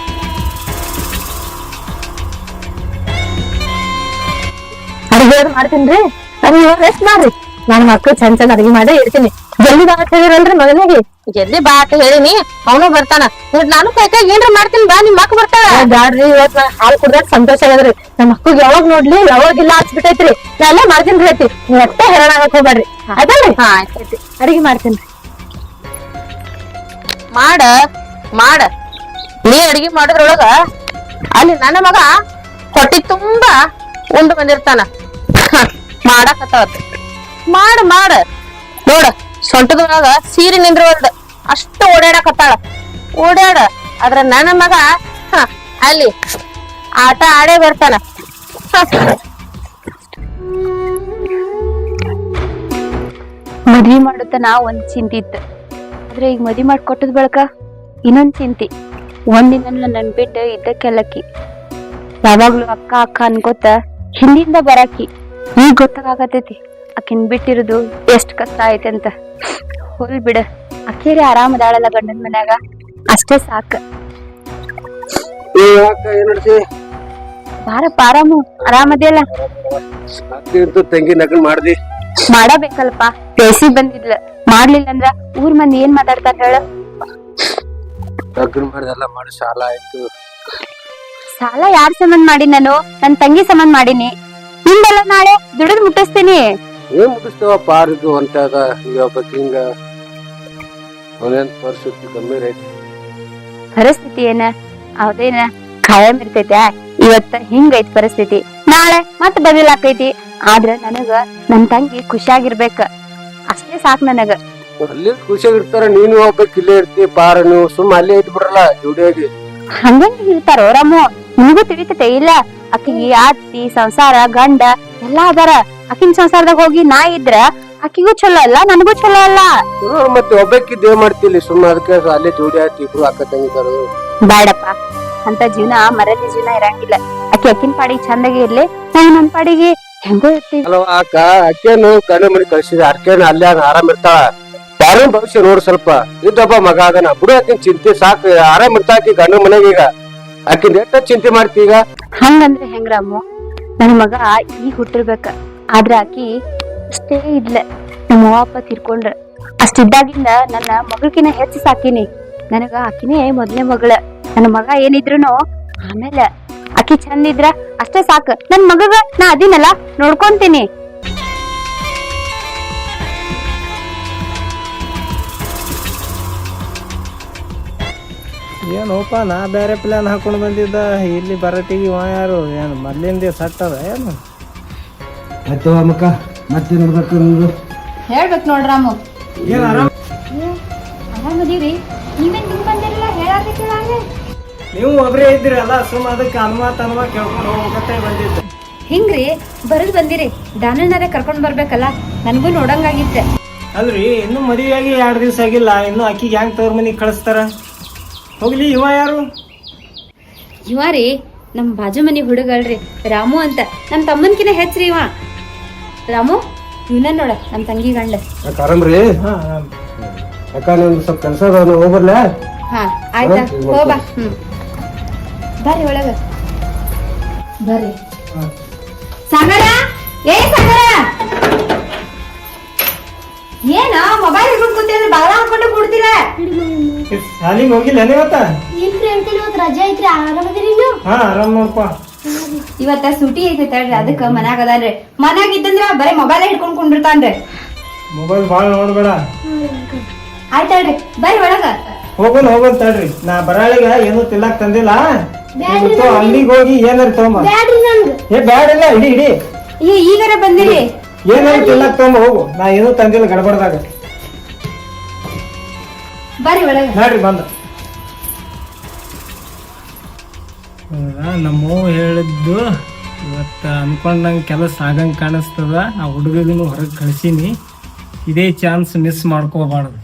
Speaker 5: ಅಡಿಗೆ ಮಾಡ್ತೀನ್ರಿ, ನೀವು ರೆಸ್ಟ್ ಮಾಡ್ರಿ. ನಾನು ಮಕ್ಕಳು ಚಂಚಲ ಅಡಿಗೆ ಮಾಡೇ ಇರ್ತೀನಿ. ಜಲ್ದಿ ಬಾ ಅಂತ ಹೇಳಿರಲ್ರಿ ಮೊದಲಿಗೆ.
Speaker 4: ಜಲ್ದಿ ಬಾ ಅಂತ ಹೇಳಿನಿ, ಅವನು ಬರ್ತಾನ. ನಾನು ಕೈಕಾಗಿ ಏನ್ರ ಮಾಡ್ತೀನಿ, ಬಾ ನಿಮ್ ಅಕ್ಕ ಬರ್ತಾಳ.
Speaker 5: ಬ್ಯಾಡ್ರಿ, ಇವತ್ ನಾ ಹಾಲು ಕುಡ್ದಾಗ ಸಂತೋಷ ಆಗದ್ರಿ. ನಮ್ಮ ಮಕ್ಕಳಿಗೆ ಯಾವಾಗ ನೋಡ್ಲಿ ಯಾವಾಗಿಲ್ಲ ಹಚ್ಬಿಟ್ಟೈತ್ರಿ. ನಾ ಎಲ್ಲ ಮಾಡ್ತೀನಿ ಹೇಳ್ತಿ, ನೀವ್ ಅಷ್ಟೇ ಹೆರಣ ಆಗಕ್ ಹೋಗ್ಬೇಡ್ರಿ ಅದಲ್ರಿ.
Speaker 4: ಹಾ ಆಯ್ತೈತಿ,
Speaker 5: ಅಡಿಗೆ ಮಾಡ್ತೀನಿ.
Speaker 4: ಮಾಡ ಮಾಡ. ನೀ ಅಡಿಗೆ ಮಾಡೋದ್ರೊಳಗ ಅಲ್ಲಿ ನನ್ನ ಮಗ ಹೊಟ್ಟಿ ತುಂಬಾ ಉಂಡು ಬಂದಿರ್ತಾನ. ಮಾಡಕತ್ತಾವತ್ ಮಾಡ ಮಾಡ. ನೋಡ ಸೊಂಟದೊಳಗ ಸೀರೆ ನಿಂದ್ರವಲ್ದ ಅಷ್ಟು ಓಡಾಡಕತ್ತಾಳ. ಓಡಾಡ ಆದ್ರ ನನ್ನ ಮಗ ಅಲ್ಲಿ ಆಟ ಆಡೇ ಬರ್ತಾನ.
Speaker 1: ಮದ್ವಿ ಮಾಡುತ್ತನ ಒಂದ್ ಚಿಂತಿ ಇತ್ತು, ಆದ್ರೆ ಈಗ ಮದ್ವಿ ಮಾಡ್ಕೊಟ್ಟದ್ ಬಳಕ ಇನ್ನೊಂದ್ ಚಿಂತಿ. ಒಂದಿನ ನನ್ ಬಿಟ್ಟು ಇದ್ದಕ್ಕೆಲ್ಲಕ್ಕಿ ಯಾವಾಗ್ಲೂ ಅಕ್ಕ ಅಕ್ಕ ಅನ್ಕೋತ ಹಿಂದಿಂದ ಬರಾಕಿ. ಈಗ ಗೊತ್ತಾಗತೈತಿ ಆಕಿನ್ ಬಿಟ್ಟಿರೋದು ಎಷ್ಟ್ ಕಷ್ಟ ಐತೆ ಅಂತ. ಹೋಲ್ ಬಿಡ, ಅಕ್ಕೇರಿ ಆರಾಮದಾಳಲ್ಲ ಗಂಡನ ಮನ್ಯಾಗ, ಅಷ್ಟೇ ಸಾಕ. ಬಾರಪ್ಪ ಆರಾಮು, ಆರಾಮದಿಯಲ್ಲ?
Speaker 3: ತಂಗಿ ನಗನ್ ಮಾಡ್ದಿ
Speaker 1: ಮಾಡಬೇಕಲ್ಪ, ಬೇಸಿ ಬಂದಿದ್ಲ. ಮಾಡ್ಲಿಲ್ಲ ಅಂದ್ರ ಊರ್ ಮಂದಿ ಏನ್ ಮಾತಾಡ್ತಾರ ಹೇಳ?
Speaker 3: ನಗನ್ ಮಾಡ್ದೆಲ್ಲ ಮಾಡಿ ಸಾಲ ಆಯ್ತು.
Speaker 1: ಸಾಲ ಯಾರ್ ಸಂಬಂಧ ಮಾಡಿ? ನಾನು ನನ್ ತಂಗಿ ಸಂಬಂಧ ಮಾಡೀನಿ. ನಿಂದೆಲ್ಲ ನಾಳೆ ದುಡಿದ್ ಮುಟ್ಟಿಸ್ತೀನಿ.
Speaker 3: ಏನ್ ಮುಗಿಸ್ತೇವ ಪಾರಿದು ಅಂತಾಗ ಹಿಂಗ ಅವನೇನ್ ಪರಿಸ್ಥಿತಿ ಕಮ್ಮಿ ಐತಿ.
Speaker 1: ಪರಿಸ್ಥಿತಿ ಏನ ಅವದೇನ ಖಾಯಂ ಇರ್ತೈತೆ. ಇವತ್ತ ಹಿಂಗೈತ್ ಪರಿಸ್ಥಿತಿ, ನಾಳೆ ಮತ್ ಬದಲಾಕೈತಿ. ಆದ್ರ ನನಗ ನನ್ ತಂಗಿ ಖುಷಿಯಾಗಿರ್ಬೇಕ, ಅಷ್ಟೇ ಸಾಕ್ ನನಗ.
Speaker 3: ಅಲ್ಲಿ ಖುಷಿಯಾಗಿರ್ತಾರ, ನೀನು ಹೋಗ್ಬೇಕು ಇಲ್ಲೇ ಇರ್ತಿ ಪಾರ. ನೀವು ಸುಮ್ಮ ಅಲ್ಲೇ ಇದ್ ಬಿಡ್ರಲ್ಲ ಜೋಡಿಯಾಗಿ.
Speaker 1: ಹಂಗಂಗ ಇರ್ತಾರೋ ರಾಮು? ನಿನಗೂ ತಿಳಿತೈತೆ ಇಲ್ಲ? ಅಕ್ಕಿಗೆ ಅತ್ತಿ ಸಂಸಾರ ಗಂಡ ಎಲ್ಲಾ ಅದಾರ. ಅಕ್ಕಿನ ಸಂಸಾರದಾಗ ಹೋಗಿ ನಾ ಇದ್ರ ಅಕ್ಕಿಗೂ ಚಲೋ ಅಲ್ಲ, ನನಗೂ ಚಲೋ ಅಲ್ಲ.
Speaker 3: ಮತ್ತೆ ಒಬ್ಬಕ್ಕಿದ್ ಏನ್ ಮಾಡ್ತಿಲ್ಲ ಸುಮ್ಮ, ಅದಕ್ಕೆ ಅಲ್ಲೇ ಜೋಡಿ ಆಯ್ತು ಇಬ್ರು ಅಕ್ಕ ತಂಗಿದಾರು.
Speaker 1: ಬೇಡಪ್ಪ, ಅಂತ ಜೀವನ ಮರದಿ ಜೀವನ ಇರಂಗಿಲ್ಲ. ಅಕ್ಕಿನ ಪಾಡಿಗೆ ಚಂದಾಗಿ ಇರ್ಲಿ, ನಾವು ನನ್ ಪಾಡಿಗೆ ಹೆಂಗೋ ಇರ್ತೀವಿ.
Speaker 3: ಅಲ್ವಾ ಅಕ್ಕ, ಅಕ್ಕೇನು ಗಂಡ ಮನೆ ಕಳ್ಸಿದ, ಅಕ್ಕೇನು ಅಲ್ಲೇ ಆರಾಮ್ ಇರ್ತಾಳ. ಯಾರನ್ ಭವಿಷ್ಯ ನೋಡ್ ಸ್ವಲ್ಪ. ಇದ್ದಪ್ಪ ಮಗ ಅದನ್ನ ಬಿಡು, ಆಕಿನ್ ಚಿಂತೆ ಸಾಕು. ಆರಾಮ್ ಇರ್ತಾಕಿ ಗಂಡ ಮನೆಗೆ. ಈಗ ಆಕಿನ್ ಎಷ್ಟ ಚಿಂತೆ ಮಾಡ್ತಿ ಈಗ?
Speaker 1: ಹಂಗಂದ್ರೆ ಹೆಂಗ್ ರಾಮು? ನನ್ ಮಗ ಈಗ ಹುಟ್ಟಿರ್ಬೇಕ, ಆದ್ರ ಆಕಿ ಅಷ್ಟೇ ಇದ್ಲ. ನಮ್ಮ ಅಪ್ಪ ತೀರ್ಕೊಂಡ್ರ, ಅಷ್ಟಿದ್ದಾಗಿಂದ ನನ್ನ ಮಗಳ್ಕಿನ ಹೆಚ್ಚು ಸಾಕಿನಿ. ನನಗ ಆಕಿನೇ ಮೊದ್ಲೇ ಮಗಳ. ನನ್ನ ಮಗ ಏನಿದ್ರುನು ಆಮೇಲೆ ಆಕಿ ಚಂದ ಇದ್ರ ಅಷ್ಟೇ ಸಾಕ. ನನ್ ಮಗಗ ನಾ ಅದಿನಲ್ಲ, ನೋಡ್ಕೊಂತೀನಿ.
Speaker 3: ಏನೋಪ, ನಾ ಬೇರೆ ಪ್ಲಾನ್ ಹಾಕೊಂಡ್ ಬಂದಿದ್ದ. ಇಲ್ಲಿ ಬರಟಿಗೆ ಇವ ಯಾರು? ಏನು ಮೊದ್ಲಿಂದ ಸಟ್ ಅದ ಏನು? ಆಯ್ತು ಅಮ್ಮಕ್ಕ, ಮತ್ತೆ ನೋಡ್ಬೇಕು ನಿಮ್ದು.
Speaker 2: ಹೇಳ್ಬೇಕು ನೋಡ್ರಾಮು.
Speaker 3: ಏನ್ ಆರಾಮ್?
Speaker 1: ಆರಾಮದೀರಿ? ನೀವೇನ್ ಹಿಂಗ್ ಬಂದಿರಲ್ಲ, ಹೇಳಾಕತ್ತಿಲ್ಲ.
Speaker 3: ನೀವು ಒಬ್ರೇ ಇದ್ದೀರಲ್ಲ, ಸುಮ್ಮ ಅದಕ್ಕೆ ಅನುಮಾನ ಕೇಳ್ಕೊಂಡು ಹೋಗತ್ತೆ ಬಂದಿದ್ದೆ.
Speaker 1: ಹಿಂಗ್ರಿ ಬರದ್ ಬಂದಿರಿ, ದಾನಣ್ಣಾರೇ ಕರ್ಕೊಂಡ್ ಬರ್ಬೇಕಲ್ಲ, ನನ್ಗೂ ನೋಡಂಗಾಗಿತ್ತೆ.
Speaker 3: ಅಲ್ರಿ, ಇನ್ನು ಮದುವೆಯಾಗಿ 2 ದಿವಸ ಆಗಿಲ್ಲ, ಇನ್ನು ಅಕ್ಕಿಗೆ ಹೆಂಗ್ ತವ್ರ ಮನಿಗ್ ಕಳಿಸ್ತಾರ? ಹೋಗ್ಲಿ, ಇವ ಯಾರು?
Speaker 1: ಇವ ರೀ ನಮ್ ಬಾಜು ಮನಿ ಹುಡುಗಲ್ರಿ, ರಾಮು ಅಂತ. ನಮ್ ತಮ್ಮನ್ಕಿನ ಹೆಚ್ಚ್ರಿ ಇವ. ರಾಮು ಇವನ ನೋಡ, ನಮ್ ತಂಗಿ ಗಂಡ.
Speaker 3: ಆರಾಮ್ರಿ? ಅಕ್ಕ, ನನ್ ಸ್ವಲ್ಪ ಕೆಲಸ ಅದ, ಹೋಗ್ಬರ್ಲ?
Speaker 1: ಹಾ ಆಯ್ತಾ, ಹೋಗ್ಬಾ. ಬರ್ರಿ ಒಳಗ ಬರ್ರಿ. ಸಾಗರ, ಏ ಸಾಗರ, ಏನ ಮೊಬೈಲ್ ಹಿಡ್ಕೊಂಡು ಕೂತಿದ್ರೆ ಬಾಳ ಹಾಕೊಂಡು ಕೂಡ್ತೀರ?
Speaker 3: ಶಾಲಿಗೆ ಹೋಗಿಲ್ಲ ಇವತ್ತ?
Speaker 1: ಇಲ್ರಿ ಅಂಕಲ್, ಇವತ್ತು ರಜೆ ಐತ್ರಿ. ಆರಾಮದಿರಿ ನೀವು?
Speaker 3: ಹಾ ಆರಾಮ್ ನೋಡ್ಪ.
Speaker 1: ಇವತ್ತ ಸುಟಿ ಐತಿ ತಡ್ರಿ, ಅದಕ್ಕ ಮನ್ಯಾಗ ಅದಾನ್ರಿ. ಮನ್ಯಾಗ ಇದ್ದಂದ್ರ ಬರೇ ಮೊಬೈಲ್ ಹಿಡ್ಕೊಂಡ್ ಕುಂಡಿರ್ತಾನ್ರಿ.
Speaker 3: ಮೊಬೈಲ್ ಬಾಳ ನೋಡ್ಬೇಡ.
Speaker 1: ಆಯ್ತಲ್ರಿ, ಬರ್ರಿ ಒಳಗ.
Speaker 3: ಹೋಗೋನ್ ತಡ್ರಿ, ನಾ ಬರಾಳಿಗ ಏನು ತಿನ್ನಕ್ ತಂದಿಲ್ಲ. ಅಂಗಡಿಗೆ ಹೋಗಿ ಏನಾರ ತಗೊಂಬ. ಏ ಬ್ಯಾಡಿಲ್ಲ, ಇಡಿ
Speaker 1: ಈಗಾರ ಬಂದಿರಿ?
Speaker 3: ಏನಾರ ತಿನ್ನಕ್ ತಗೊಂಬ ಹೋಗು, ನಾ ಏನು ತಂದಿಲ್ಲ ಗಡಬಡದಾಗ.
Speaker 1: ಬರ್ರಿ ಒಳಗೆ.
Speaker 6: ನೋಡ್ರಿ ಬಂದ ನಮ್ಮವ್ವ ಹೇಳಿದ್ದು ಇವತ್ತು ಅನ್ಕೊಂಡಂಗೆ ಕೆಲಸ ಆಗಂಗೆ ಕಾಣಿಸ್ತದ. ಆ ಹುಡುಗನೂ ಹೊರಗೆ ಕಳ್ಸೀನಿ. ಇದೇ ಚಾನ್ಸ್ ಮಿಸ್ ಮಾಡ್ಕೋಬಾರ್ದು.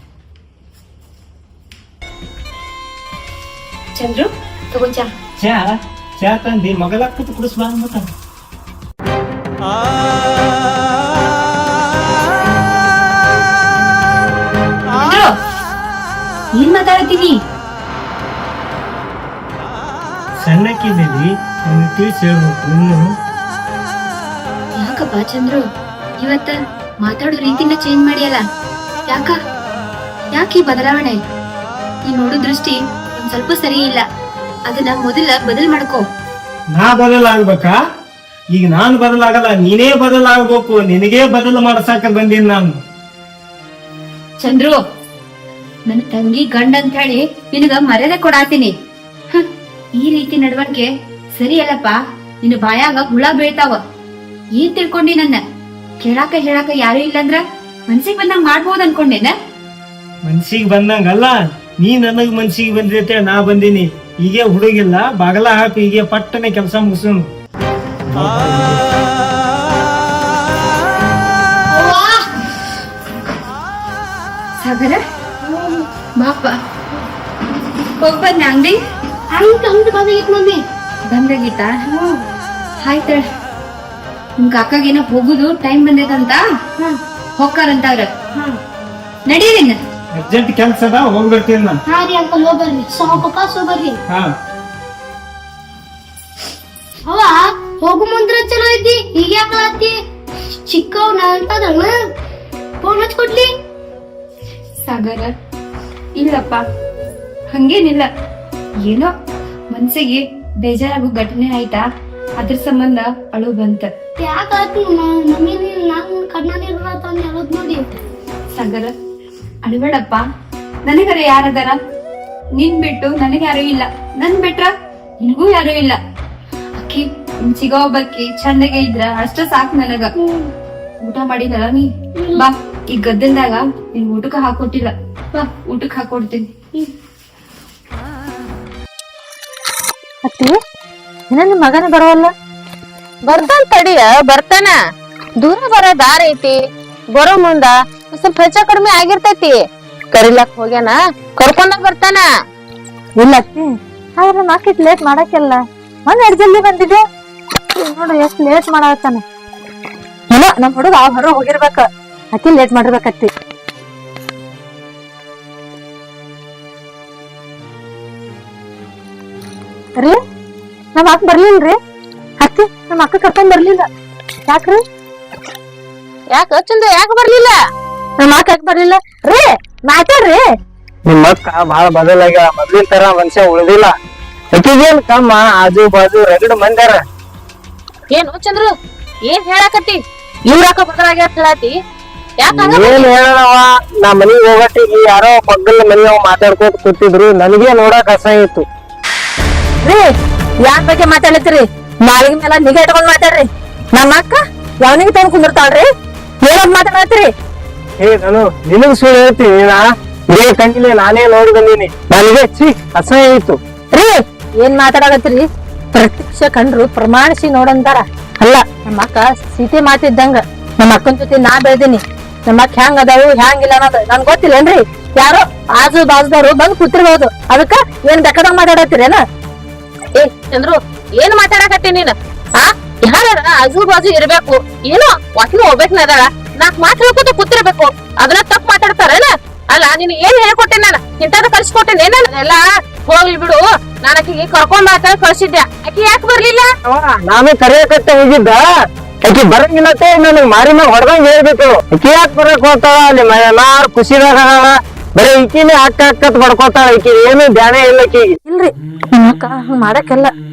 Speaker 1: ಚಂದ್ರು ತಗೋ ಚಾ.
Speaker 6: ಚಾ ತಂದಿ ಮಗಲ ಕೂತು ಕುಡಿಸ್ಬಾ ಅಂದ್ಬಿಟ್ಟ.
Speaker 1: ಏನ್ ಮಾತಾಡ್ತೀನಿ?
Speaker 6: ಸಣ್ಣಕ್ಕಿದ್ದೀವಿ, ನಿಮ್ಗೆ ತಿಳಿಸಿ ಹೇಳ್ಬೇಕು. ಇನ್ನು
Speaker 1: ಯಾಕಪ್ಪ ಚಂದ್ರು ಇವತ್ತ ಮಾತಾಡೋ ರೀತಿನ ಚೇಂಜ್ ಮಾಡಿಯಲ್ಲ? ಯಾಕೆ ಈ ಬದಲಾವಣೆ? ಈ ನೋಡೋ ದೃಷ್ಟಿ ಒಂದ್ ಸ್ವಲ್ಪ ಸರಿ ಇಲ್ಲ. ಅದನ್ನ ಮೊದಲ ಬದಲ್ ಮಾಡ್ಕೋ.
Speaker 6: ನಾ ಬದಲಾಗ್ಬೇಕಾ? ಈಗ ನಾನು ಬದಲಾಗಲ್ಲ, ನೀನೇ ಬದಲಾಗಬೇಕು. ನಿನಗೇ ಬದಲು ಮಾಡ್ಸಾಕ ಬಂದೀನಿ ನಾನು.
Speaker 1: ಚಂದ್ರು, ನನ್ನ ತಂಗಿ ಗಂಡ ಅಂತ ಹೇಳಿ ನಿನಗ ಮರ್ಯಾದೆ ಕೊಡಾತೀನಿ. ಈ ರೀತಿ ನಡವಳಿಕೆ ಸರಿ ಅಲ್ಲಪ್ಪ. ನಿನ್ನ ಬಾಯಾಗ ಹುಳ ಬೀಳ್ತಾವ. ಏನ್ ತಿಳ್ಕೊಂಡಿ? ನನ್ನ ಕೇಳಾಕ ಹೇಳಾಕ ಯಾರು ಇಲ್ಲಂದ್ರ ಮನ್ಸಿಗೆ ಬಂದಂಗ ಮಾಡ್ಬೋದ್ ಅನ್ಕೊಂಡೇನ?
Speaker 6: ಮನ್ಸಿಗೆ ಬಂದಂಗಲ್ಲ, ನೀ ನನಗ್ ಮನ್ಸಿಗೆ ಬಂದಿರ್ತೇ ನಾ ಬಂದೀನಿ. ಈಗೇ ಹುಡುಗಿಲ್ಲ, ಬಾಗಲ ಹಾಕು, ಈಗೇ ಪಟ್ಟನೆ ಕೆಲಸ ಮುಗಿಸೋನು.
Speaker 1: ಸಾಗರ ಬಾಪ ಹೋಗ್ಬಂದ ಅಂಗಡಿ
Speaker 4: ಮಮ್ಮಿ
Speaker 1: ಬಂದಾಗಿತ್ತ? ಆಯ್ತ ನಿಮ್ ಕಾಕಾಗೇನ ಹೋಗುದು ಟೈಮ್ ಬಂದೈತಂತ ಹೋಗ್ತಾರಂತ ಅವ್ರ. ನಡೀರಿನ
Speaker 6: ಅರ್ಜೆಂಟ್ ಕೆಲ್ಸ ಅದ, ಹೋಗ್ಬಿಡ್ತೀನಿ ನಾನು.
Speaker 4: ಹಾ ರೀ ಅಂಕಲ್ ಹೋಗ್ಬರ್ರಿ. ಸಾವಕಾಶ ಬರ್ರಿ.
Speaker 6: ಹಾ
Speaker 4: ಅವ ಹೋಗು ಮುಂದ್ರ ಚಲೋ ಐತಿ. ಈಗ ಯಾಕಿ ಚಿಕ್ಕವ್ನ ಅಂತದಣ್ಣ ಫೋನ್ ಹಚ್ಕೊಡ್ಲಿ.
Speaker 1: ಸಾಗರ ಇಲ್ಲಪ್ಪ, ಹಂಗೇನಿಲ್ಲ. ಏನೋ ಮನ್ಸಿಗೆ ಬೇಜಾರಾಗೋ ಘಟನೆ ಆಯ್ತಾ, ಅದ್ರ ಸಂಬಂಧ ಅಳು ಬಂತ.
Speaker 4: ಯಾಕಾಯ್ತು ಮಮ್ಮಿ ನಾನ್ ಕಣ್ಣಲ್ಲಿ ಹೇಳೋದ್ ನೋಡಿ.
Speaker 1: ಸಾಗರ ಅಳಬೇಡಪ್ಪ. ನನಗರ ಯಾರದಾರ? ನಿನ್ ಬಿಟ್ಟು ನನಗೆ ಯಾರು ಇಲ್ಲ, ನನ್ ಬಿಟ್ರ ನಿನಗೂ ಯಾರು ಇಲ್ಲ. ಅಕ್ಕಿ ಸಿಗೋ ಒಬ್ಬಕ್ಕಿ ಚಂದಗೆ ಇದ್ರ ಅಷ್ಟ ಸಾಕ್ ನನಗ. ಊಟ ಮಾಡಿದಲ್ಲ ನೀ? ಬಾ, ಈ ಗದ್ದಲ್ದಾಗ ನಿನ್ ಊಟಕ್ಕ ಹಾಕೊಟ್ಟಿಲ್ಲ. ಬಾ, ಊಟಕ್ಕೆ ಹಾಕೊಡ್ತೀನಿ.
Speaker 5: ಅತ್ತಿ ಇನ್ನ ನಿಮ್ ಮಗನ ಬರೋಲ್ಲ?
Speaker 2: ಬರ್ತಾನ ತಡಿಯ, ಬರ್ತಾನ. ದೂರ ಬರೋ ದಾರಿ ಐತಿ. ಬರೋ ಮುಂದ ಸ್ವಲ್ಪ ಹೆಚ್ಚ ಕಡಿಮೆ ಆಗಿರ್ತೈತಿ. ಕರಿಲಕ್ ಹೋಗ್ಯಾನ, ಕರ್ಕೊಂಡ ಬರ್ತಾನ.
Speaker 5: ಇಲ್ಲ ಅತ್ತಿ, ಆದ್ರೆ ನಾಕಿಟ್ ಲೇಟ್ ಮಾಡಕ್ಕೆಲ್ಲ ಒಂದ್ 2 ಜಲ್ದಿ ಬಂದಿದೆ. ನೋಡು ಎಷ್ಟ್ ಲೇಟ್ ಮಾಡತ್ತಾನ. ಇಲ್ಲ ನಮ್ ಹುಡುಗ ಹೊರ ಹೋಗಿರ್ಬೇಕ, ಅಕ್ಕಿ ಲೇಟ್ ಮಾಡಿರ್ಬೇಕತ್ತಿ. ರೀ ನಮ್ ಅಕ್ಕ ಬರ್ಲಿಲ್ರಿ? ಅತ್ತಿ ನಮ್ ಅಕ್ಕ ಕರ್ಕೊಂಡ್ ಬರ್ಲಿಲ್ಲ. ಯಾಕ್ರಿ?
Speaker 2: ಯಾಕ ಚಂದ ಯಾಕ ಬರ್ಲಿಲ್ಲ?
Speaker 5: ನಮ್ ಅಕ್ಕ ಯಾಕೆ ಬರ್ಲಿಲ್ಲ ರೀ? ಮಾತಾಡ್ರಿ.
Speaker 3: ನಿಮ್ಮ ಅಕ್ಕ ಬಹಳ ಬದಲಾಗ್ಯಾಳ. ಮೊದ್ಲಿನ ತರ ಮನುಷ್ಯ ಉಳಿದಿಲ್ಲ. ಅಕ್ಕಿಗೇನ್ ಕಮ್ಮ, ಆಜು ಬಾಜು ರಗಡ ಮಂದ್ಯಾರ.
Speaker 2: ಏನು ಚಂದ್ರು ಏನ್ ಹೇಳಾಕತ್ತಿ? ಇವ್ರಾಕ ಬದಲಾಗ್ಯಾರ ಹೇಳಾತಿ? ಯಾಕ
Speaker 3: ಏನ್ ಹೇಳವ, ನಾ ಮನಿಗ್ ಹೋಗಟ್ಟಿಗೆ ಯಾರೋ ಪಕ್ಕದ ಮನಿಯವ್ ಮಾತಾಡ್ಕೋತ ಕೂತಿದ್ರು. ನನಗೆ ನೋಡಕ್ ಅಸಹ್ಯ ಇತ್ತು.
Speaker 5: ರೀ ಯಾರ ಬಗ್ಗೆ ಮಾತಾಡ್ಲತ್ತೀರಿ? ನಾಲಿಗೆ ಮೇಲೆ ನಿಗಾ ಇಟ್ಕೊಂಡ್ ಮಾತಾಡ್ರಿ. ನಮ್ಮ ಅಕ್ಕ ಯಾವನಿಗೆ ತಂದು ಕುಂದಿರ್ತಾಳ್ರಿ? ಏನಂತ ಮಾತಾಡತ್ತೀರಿ?
Speaker 3: ನಾನು ನಿನಗ್ ಸುಳ್ಳು ಹೇಳ್ತೀನಿ. ಇದೇ ಕಣ್ಣಿಲೆ ನಾನೇ ನೋಡಿ ಬಂದೀನಿ. ನನಗೆ ಅಸಹ್ಯ ಇತ್ತು.
Speaker 5: ರೀ ಏನ್ ಮಾತಾಡಕತ್ತೀರಿ? ಪ್ರತ್ಯಕ್ಷ ಕಂಡ್ರು ಪ್ರಮಾಣಿಸಿ ನೋಡಂತಾರ. ಅಲ್ಲ ನಮ್ಮ ಅಕ್ಕ ಸೀತೆ ಮಾತಿದ್ದಂಗ. ನಮ್ಮ ಅಕ್ಕನ ಜೊತೆ ನಾ ಬೆಳ್ದೀನಿ. ನಮ್ಮ ಅಕ್ಕ ಹೆಂಗ್ ಅದಾವು ಹೆಂಗಿಲ್ಲ ಅನ್ನೋದು ನನ್ ಗೊತ್ತಿಲ್ಲೇನ್ರಿ? ಯಾರೋ ಆಜು ಬಾಜುದವ್ರು ಬಂದ್ ಕೂತಿರ್ಬಹುದು. ಅದಕ್ಕ ಏನ್ ಬೇಕಾದಂಗ ಮಾತಾಡತ್ತೀರೇನ?
Speaker 2: ಏ ಚಂದ್ರು ಏನ್ ಮಾತಾಡಕತ್ತಿ ನೀನ್? ಯಾರ ಆಜು ಬಾಜು ಇರ್ಬೇಕು, ಏನೋ ವಾಕಿಂಗ್ ಹೋಗ್ಬೇಕ್ ನದಾಳ, 4 ಮಾತು ಹೇಳ್ಕೊತ ಕೂತಿರ್ಬೇಕು. ಅದನ್ನ ತಪ್ಪು ಮಾತಾಡ್ತಾರೇನ? ಅಲ್ಲ ನೀನ್ ಏನ್ ಹೇಳ್ಕೊಟ್ಟೆ? ನಾನು ಇಂಥದ್ದು ಕಳ್ಸಿಕೊಟ್ಟೆನೆ. ಎಲ್ಲ ಹೋಗ್ಲಿ ಬಿಡು. ನಾನು ಆಕಿಗೆ ಕರ್ಕೊಂಡ್ ಮಾತಾಡ ಕಳ್ಸಿದ್ದೆ. ಆಕಿ ಯಾಕೆ ಬರ್ಲಿಲ್ಲ?
Speaker 3: ನಾನು ಕರೆಯಕತ್ತ ಹೋಗಿದ್ದ. ಆಕಿ ಬರಂಗಿಲ್ಲತ್ತೆ ನನಗ್ ಮಾರಿ ಮ್ಯಾಗ ಹೊಡೆದಂಗ ಹೇಳ್ಬೇಕು. ಆಕಿ ಯಾಕೆ ಬರಕ್ ಹೋಗ್ತಾಳ? ಅಲ್ಲಿ ಎಲ್ಲಾರು ಖುಷಿದಾಗ ಬರೀ ಈಕಿನೇ ಅಕ್ಕತ್ ಬಡ್ಕೋತಾಳ. ಈಕಿ ಏನು ಧ್ಯಾನ ಇಲ್ಲ ಆಕಿಗೆ.
Speaker 5: ಇಲ್ರಿ ನಮ್ಮ ಅಕ್ಕ ಹಂಗ ಮಾಡಕ್ಕೆಲ್ಲ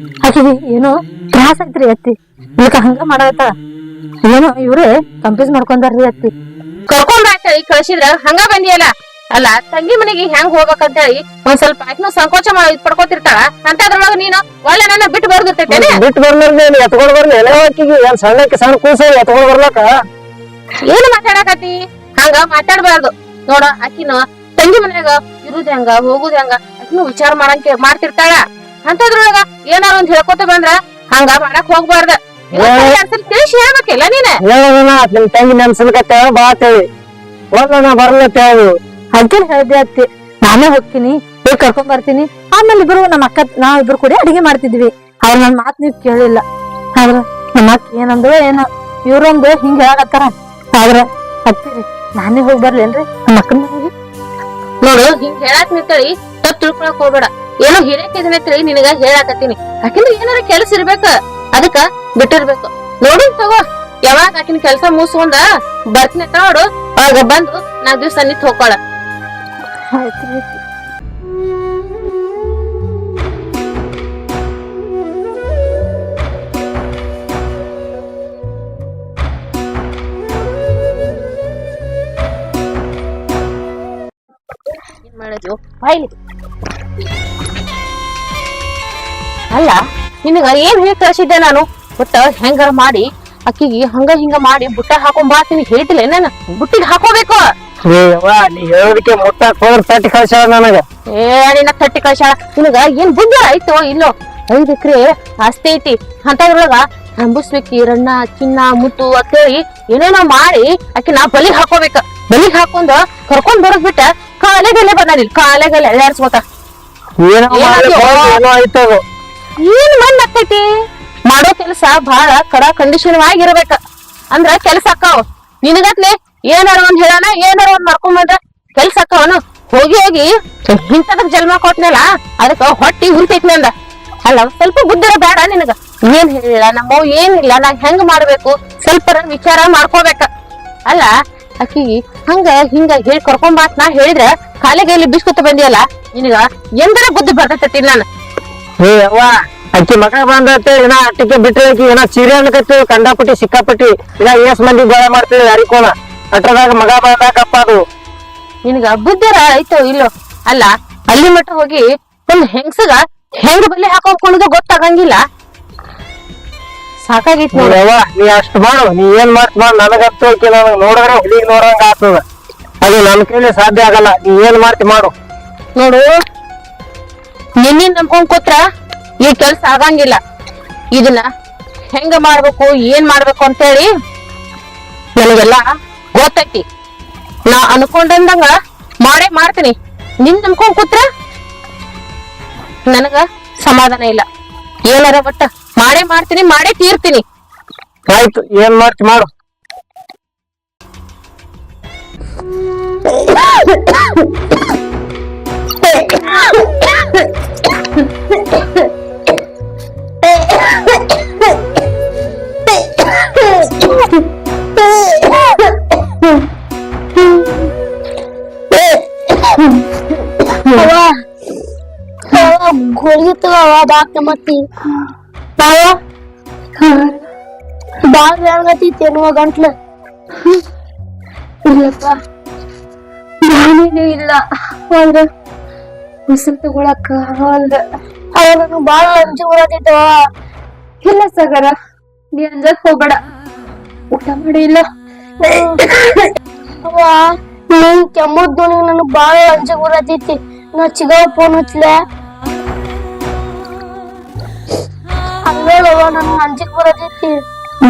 Speaker 5: ಆಕಿಗೆ ಏನೋ ತ್ರಾಸ ಐತ್ರಿ ಅತ್ತಿ. ಇದಕ್ಕ ಹಂಗ ಮಾಡತ್ತಾಳ. ಏನೋ ಇವ್ರೇ ಕಂಪ್ಯೂಸ್ ಮಾಡ್ಕೊಂಡಾರ್ರಿ ಅತ್ತಿ.
Speaker 2: ಕರ್ಕೊಂಡ್ ಅಂತೇಳಿ ಕಳ್ಸಿದ್ರ ಹಂಗ ಬಂದಿಯಲ್ಲ. ಅಲ್ಲ ತಂಗಿ ಮನೆಗೆ ಹೆಂಗ್ ಹೋಗ್ಬೇಕಂತ ಹೇಳಿ ಒಂದ್ ಸ್ವಲ್ಪ ಆಯ್ತು ಸಂಕೋಚ ಪಡ್ಕೋತಿರ್ತಾಳ. ಅಂತದ್ರೊಳಗ ನೀನು ಒಳ್ಳೆ ನನ್ನ ಬಿಟ್ಟು ಬರ್ದಿರ್ತೈತೇನೆ.
Speaker 3: ಬಿಟ್ಟು ಬರ್ಲಾರ್ದೆ ಎತ್ಕೊಂಡ್ ಬರ್ಲಿ ಎಲ್ಲ ಆಕಿಗೆ. ಏನ್ ಸಣ್ಣ ಕೂಸ ಎತ್ಕೊಂಡ್ ಬರ್ಲಕ್ಕ?
Speaker 2: ಏನ್ ಮಾತಾಡಕತ್ತಿ? ಹಂಗ ಮಾತಾಡ್ಬಾರ್ದು ನೋಡ. ಆಕಿನ ತಂಗಿ ಮನ್ಯಾಗ
Speaker 4: ಇರುದ್ ಹೆಂಗ ಹೋಗುದ್ ಹೆಂಗ ಅದ್ನು ವಿಚಾರ ಮಾಡ್ತಿರ್ತಾಳ. ಅಂತದ್ರೊಳಗ ಏನಾರ ಒಂದ್ ಹೇಳ್ಕೊತ ಬಂದ್ರ ಹಂಗ ಮಾಡಕ್ ಹೋಗ್ಬಾರ್ದ. ತಿಳಿಸಿ ಹೇಳ್ಬೇಕಿಲ್ಲ ನೀನ.
Speaker 5: ಹೇಳೋಣ ನಿಮ್ ತಂಗಿ ನೆನ್ಸಲ್ಕತ್ತೆ ಬಾ ತೇಳಿ ಹೋಗೋಣ ಬರ್ಲತ್ತೇಳು ಅಜ್ಜನ್ ಹೇಳ್ದೆ ಅತ್ತಿ. ನಾನೇ ಹೋಗ್ತೀನಿ ಹೋಗಿ ಕರ್ಕೊಂಡ್ ಬರ್ತೀನಿ. ಆಮೇಲೆ ಇಬ್ರು ನಮ್ಮ ಅಕ್ಕ ನಾವಿಬ್ರು ಕೂಡ ಅಡಿಗೆ ಮಾಡ್ತಿದ್ವಿ. ಅವ್ರ ನನ್ ಮಾತ್ ನೀವ್ ಕೇಳಿಲ್ಲ. ಆದ್ರ ನಮ್ಮ ಅಕ್ಕ ಏನಂದ್ರು ಏನೋ ಇವ್ರೊಂದು ಹಿಂಗ್ ಹೇಳಕತ್ತಾರ. ಆದ್ರ ಹತ್ತಿರಿ ನಾನೇ ಹೋಗಿ ಬರ್ಲೇನ್ರಿ ನಮ್ಮ ಅಕ್ಕನ ಮನೆಗೆ.
Speaker 4: ನೋಡು ಹಿಂಗ್ ಹೇಳಾಕ್ ನಿಂತಳಿ ತಪ್ಪ ತಿಳ್ಕೊಳಕ್ ಹೋಗ್ಬೇಡ. ಏನೋ ಹಿರೇಕಿದನೆ ತಿಳಿ ನಿನಗ ಹೇಳಾಕತ್ತೀನಿ. ಯಾಕಂದ್ರೆ ಏನಾರ ಕೆಲ್ಸ ಇರ್ಬೇಕ ಅದಕ್ಕ ಬಿಟ್ಟಿರ್ಬೇಕು. ನೋಡಿ ತಗೋ ಯಾವಾಗ ಆಕಿನ ಕೆಲ್ಸ ಮುಗಿಸ್ಕೊಂಡ ಬರ್ತೀನಿ ಅಂತ ನೋಡು. ಆಗ ಬಂದು 4 ದಿವ್ಸ ನಿಂತ್ ಹೋಗ್ಕೊಳ. ಮಾಡಿದ್ವು ಬಾಯ್ಲಿ. ಅಲ್ಲ ನಿನಗ ಏನ್ ಹೇಳಿ ಕಳ್ಸಿದ್ದೆ ನಾನು ಒಟ್ಟ ಹೆಂಗಾರ ಮಾಡಿ ಅಕ್ಕಿಗೆ ಹಂಗ ಹಿಂಗ ಮಾಡಿ ಬುಟ್ಟ ಹಾಕೊಂಡ್ ಬಾತೀನಿ ಹೇಳ್ತಿಲ್ಲ ನಾನು. ಬುಟ್ಟಿಗೆ ಹಾಕೋಬೇಕು.
Speaker 5: ನೀ ಹೇಳೋದಕ್ಕೆ ಮುಟ್ಟಾಕ್ ಹೋದ್ರ ತಟ್ಟಿ ಕಳ್ಸ್ಯಾಳ ನನಗ.
Speaker 4: ನಿನ್ನ ತಟ್ಟಿ ಕಳ್ಸ್ಯಾಳ. ನಿನಗ ಏನ್ ಬುದ್ಧಿ ಆಯ್ತು ಇಲ್ಲೋ? 5 ಎಕರೆ ಆಸ್ತಿ ಐತಿ. ಅಂತದ್ರೊಳಗ ನಂಬುಸ್ಬೇಕಿ ರಣ್ಣ ಚಿನ್ನ ಮುತ್ತು ಅಂತೇಳಿ ಏನೇನೋ ಮಾಡಿ ಅಕ್ಕಿ ನಾ ಬಲಿಗ್ ಹಾಕೋಬೇಕ. ಬಲಿಗ್ ಹಾಕೊಂಡ್ ಕರ್ಕೊಂಡ್ ಬರೋದ್ ಬಿಟ್ಟ ಕಾಲೆಗಲ್ಲೇ ಬಂದಿಲ್ಲ. ಕಾಲೆಗಲ್ಲ ಎಳ್ಳಾಡ್ಸ್ಕೊತ ಏನ್ ಮಂದ್ ಆಕೈತಿ. ಮಾಡೋ ಕೆಲ್ಸ ಬಹಳ ಕಡ ಕಂಡೀಷನ್ ಆಗಿರ್ಬೇಕ. ಅಂದ್ರ ಕೆಲ್ಸ ಅಕ್ಕಾವ್. ನಿನಗತ್ಲೆ ಏನಾರ ಒಂದ್ ಹೇಳಾನ ಏನಾರ ಒಂದ್ ಮಾಡ್ಕೊಂಡ್ ಬಂದ್ರ ಕೆಲ್ಸ ಅಕ್ಕಾವನು. ಹೋಗಿ ಹೋಗಿ ಇಂಥದಕ್ ಜನ್ಮ ಕೊಟ್ನಲ್ಲ ಅದಕ್ಕ ಹೊಟ್ಟಿ ಉರಿತೈತಿ ಅಂದ. ಅಲ್ಲ ಸ್ವಲ್ಪ ಬುದ್ಧಿರ ಬೇಡ ನಿನಗ. ಏನ್ ಹೇಳಿಲ್ಲ ನಮ್ಮವ್ ಏನಿಲ್ಲ ನಾ ಹೆಂಗ್ ಮಾಡ್ಬೇಕು ಸ್ವಲ್ಪ ವಿಚಾರ ಮಾಡ್ಕೋಬೇಕ. ಅಲ್ಲ ಅಕ್ಕಿಗಿ ಹಂಗ ಹಿಂಗ ಹೇಳಿ ಕರ್ಕೊಂಬಾತ್ ನಾ ಹೇಳಿದ್ರ ಕಾಲಿಗೆ ಇಲ್ಲಿ ಬಿಸ್ಕೊತ ಬಂದಿಯಲ್ಲ ನಿನಗ ಎಂದರ ಬುದ್ಧಿ ಬರ್ತೈತಿ. ನಾನು
Speaker 5: ಅಕ್ಕಿ ಮಗ ಬಂದೈತೆ ಇನ್ನ ಅಟ್ಟಿಗೆ ಬಿಟ್ಟಿ ಏನ ಸೀರೆ ಅನ್ಕತ್ತೀವಿ ಕಂಡಾಪಟ್ಟಿ ಸಿಕ್ಕಾಪಟ್ಟಿ ಇಲ್ಲ ಎಸ್ ಮಂದಿ ಗೋಳೆ ಮಾಡ್ತೀವಿ ಯಾರಿಕೋನ ಅಟ್ರದಾಗ ಮಗ ಬಂದಾಕಪ್ಪ ಅದು.
Speaker 4: ನಿನಗ ಬುದ್ಧಿರ ಆಯ್ತು ಇಲ್ಲೋ? ಅಲ್ಲ ಅಲ್ಲಿ ಮಟ್ಟ ಹೋಗಿ ಒಂದ್ ಹೆಂಗ್ಸಗ ಹೆಂಗ್ ಬಲ್ಲಿ ಹಾಕೋಕೊಂಡುದು ಗೊತ್ತಾಗಂಗಿಲ್ಲ. ಸಾಕಾಗಿತ್ತು
Speaker 5: ನೋಡವ್ವ. ನೀ ಅಷ್ಟ್ ಮಾಡು. ನೀ ಏನ್ ಮಾಡ್ ನನಗಂತೂ ನನಗ್ ನೋಡಿದ್ರೆ ಹುಲಿಗ್ ನೋಡಂಗ ಆಗ್ತದ. ಅದು ನನ್ ಕೈಲಿ ಸಾಧ್ಯ ಆಗಲ್ಲ. ನೀ ಏನ್ ಮಾಡ್ತಿ ಮಾಡು.
Speaker 4: ನೋಡು ನಿನ್ನ ನಂಬ್ಕೊಂಡ್ ಕೂತ್ರ ಈ ಕೆಲ್ಸ ಆಗಂಗಿಲ್ಲ. ಇದನ್ನ ಹೆಂಗ ಮಾಡ್ಬೇಕು ಏನ್ ಮಾಡ್ಬೇಕು ಅಂತೇಳಿ ನನಗೆಲ್ಲ ಗೊತ್ತೈತಿ. ನಾ ಅನ್ಕೊಂಡಂದಂಗ ಮಾಡೇ ಮಾಡ್ತೀನಿ. ನಿನ್ ನಂಬ್ಕೊಂಡ್ ಕೂತ್ರ ನನಗ ಸಮಾಧಾನ ಇಲ್ಲ. ಏನಾರ ಒಟ್ಟ ಮಾಡೇ ಮಾಡ್ತೀನಿ ಮಾಡೇ ತೀರ್ತೀನಿ.
Speaker 5: ಆಯ್ತು ಏನ್ ಮಾಡ್ತಿ ಮಾಡು.
Speaker 1: ಗುಳಿಗೆ ತಗೋ ಡಾಕ್ಟರ್ ಮತ್ತೆ ಬಾಳ ಹೇಳಗತ್ತೇನುವ ಗಂಟ್ಲು. ಇಲ್ಲಪ್ಪ ನಾನೇನು ಇಲ್ಲ. ಆದ್ರ ಉಸಿರು ತಗೊಳಕ ಆಗಲ್ದ. ಅವಾಗ ನಂಗೆ ಬಾಳ ಅಂಜು ಬರತಿತ್ತವ. ಇಲ್ಲ ಸಗರ ನೀ ಅಂಜಕ್ ಹೋಗ್ಬೇಡ. ಊಟ ಮಾಡಿ ಇಲ್ಲ ಅವ್ವ. ನೀನ್ ಕೆಮ್ಮದ್ದು ನನಗ್ ಬಾಳ ಅಂಜು ಬರತೈತಿ. ನಾ ಚಿಗವ ಫೋನ್ ಹಚ್ಲೆ ಹಂಗೇಳವ ನನ್ ಅಂಜಿಕ್ ಬರತೈತಿ.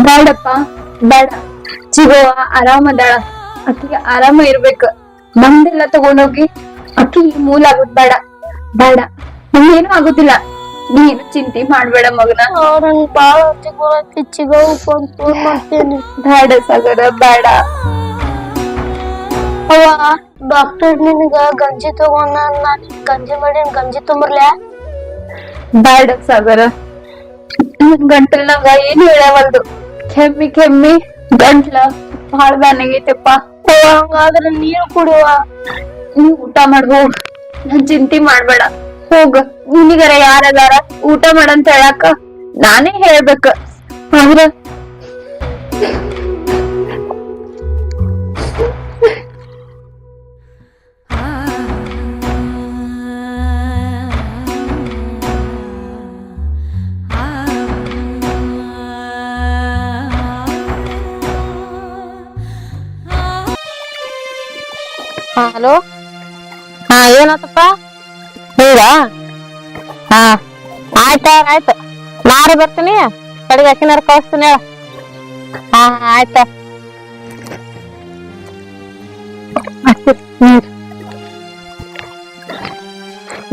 Speaker 1: ಬೇಡಪ್ಪ ಬೇಡ. ಚಿಗವ ಆರಾಮದಾಳ. ಅಕ್ಕಿಗೆ ಆರಾಮ ಇರ್ಬೇಕ. ನಮ್ದೆಲ್ಲ ತಗೊಂಡೋಗಿ ಅಕ್ಕಿಗೆ ಮೂಲ ಆಗುದ್ ಬೇಡ. ಬೇಡ ನಂಗೇನು ಆಗುದಿಲ್ಲ. ನೀನು ಚಿಂತೆ ಮಾಡ್ಬೇಡ ಮಗನ. ನಂಗ್ ಬಾಳ ಅಂಜಿಕ್ ಬರತೈತಿ. ಚಿಗವ ಫೋನ್ ಮಾಡ್ತೇನೆ. ಬೇಡ ಸಾಗರ ಬೇಡ. ಅವ್ವ ಡಾಕ್ಟರ್ ನಿನಗ ಗಂಜಿ ತಗೊಂಡ ನಾನ್ ಗಂಜಿ ಮಾಡಿ ಗಂಜಿ ತೊಂಬರ್ಲ್ಯಾ? ಬೇಡ ಸಾಗರ. ನನ್ ಗಂಟಲ್ನಾಗ ಏನು ಹೇಳವಲ್ದು. ಕೆಮ್ಮಿ ಕೆಮ್ಮಿ ಗಂಟ್ಲ ಬಾಳ ಬ್ಯಾನಾಗೈತಪ್ಪ. ಹಂಗಾದ್ರ ನೀರು ಕುಡಿಯುವ. ನೀವ್ ಊಟ ಮಾಡ್ಬೋ. ನನ್ ಚಿಂತೆ ಮಾಡ್ಬೇಡ. ಹೋಗ. ನಿನಗರ ಯಾರದಾರ ಊಟ ಮಾಡಂತ ಹೇಳಾಕ ನಾನೇ ಹೇಳ್ಬೇಕ. ಆದ್ರ
Speaker 4: ಹಲೋ. ಹಾ
Speaker 5: ಏನತ್ತಪ್ಪ ಹಿಂಗ ಹಾ ಆಯ್ತು ನಾಳೆ ಬರ್ತೀನಿ ಕಡೆಗೆ ಅಕ್ಕಿನಾರ ಕಳಿಸ್ತೀನಿ ಹೇಳ ಹಾ ಆಯ್ತ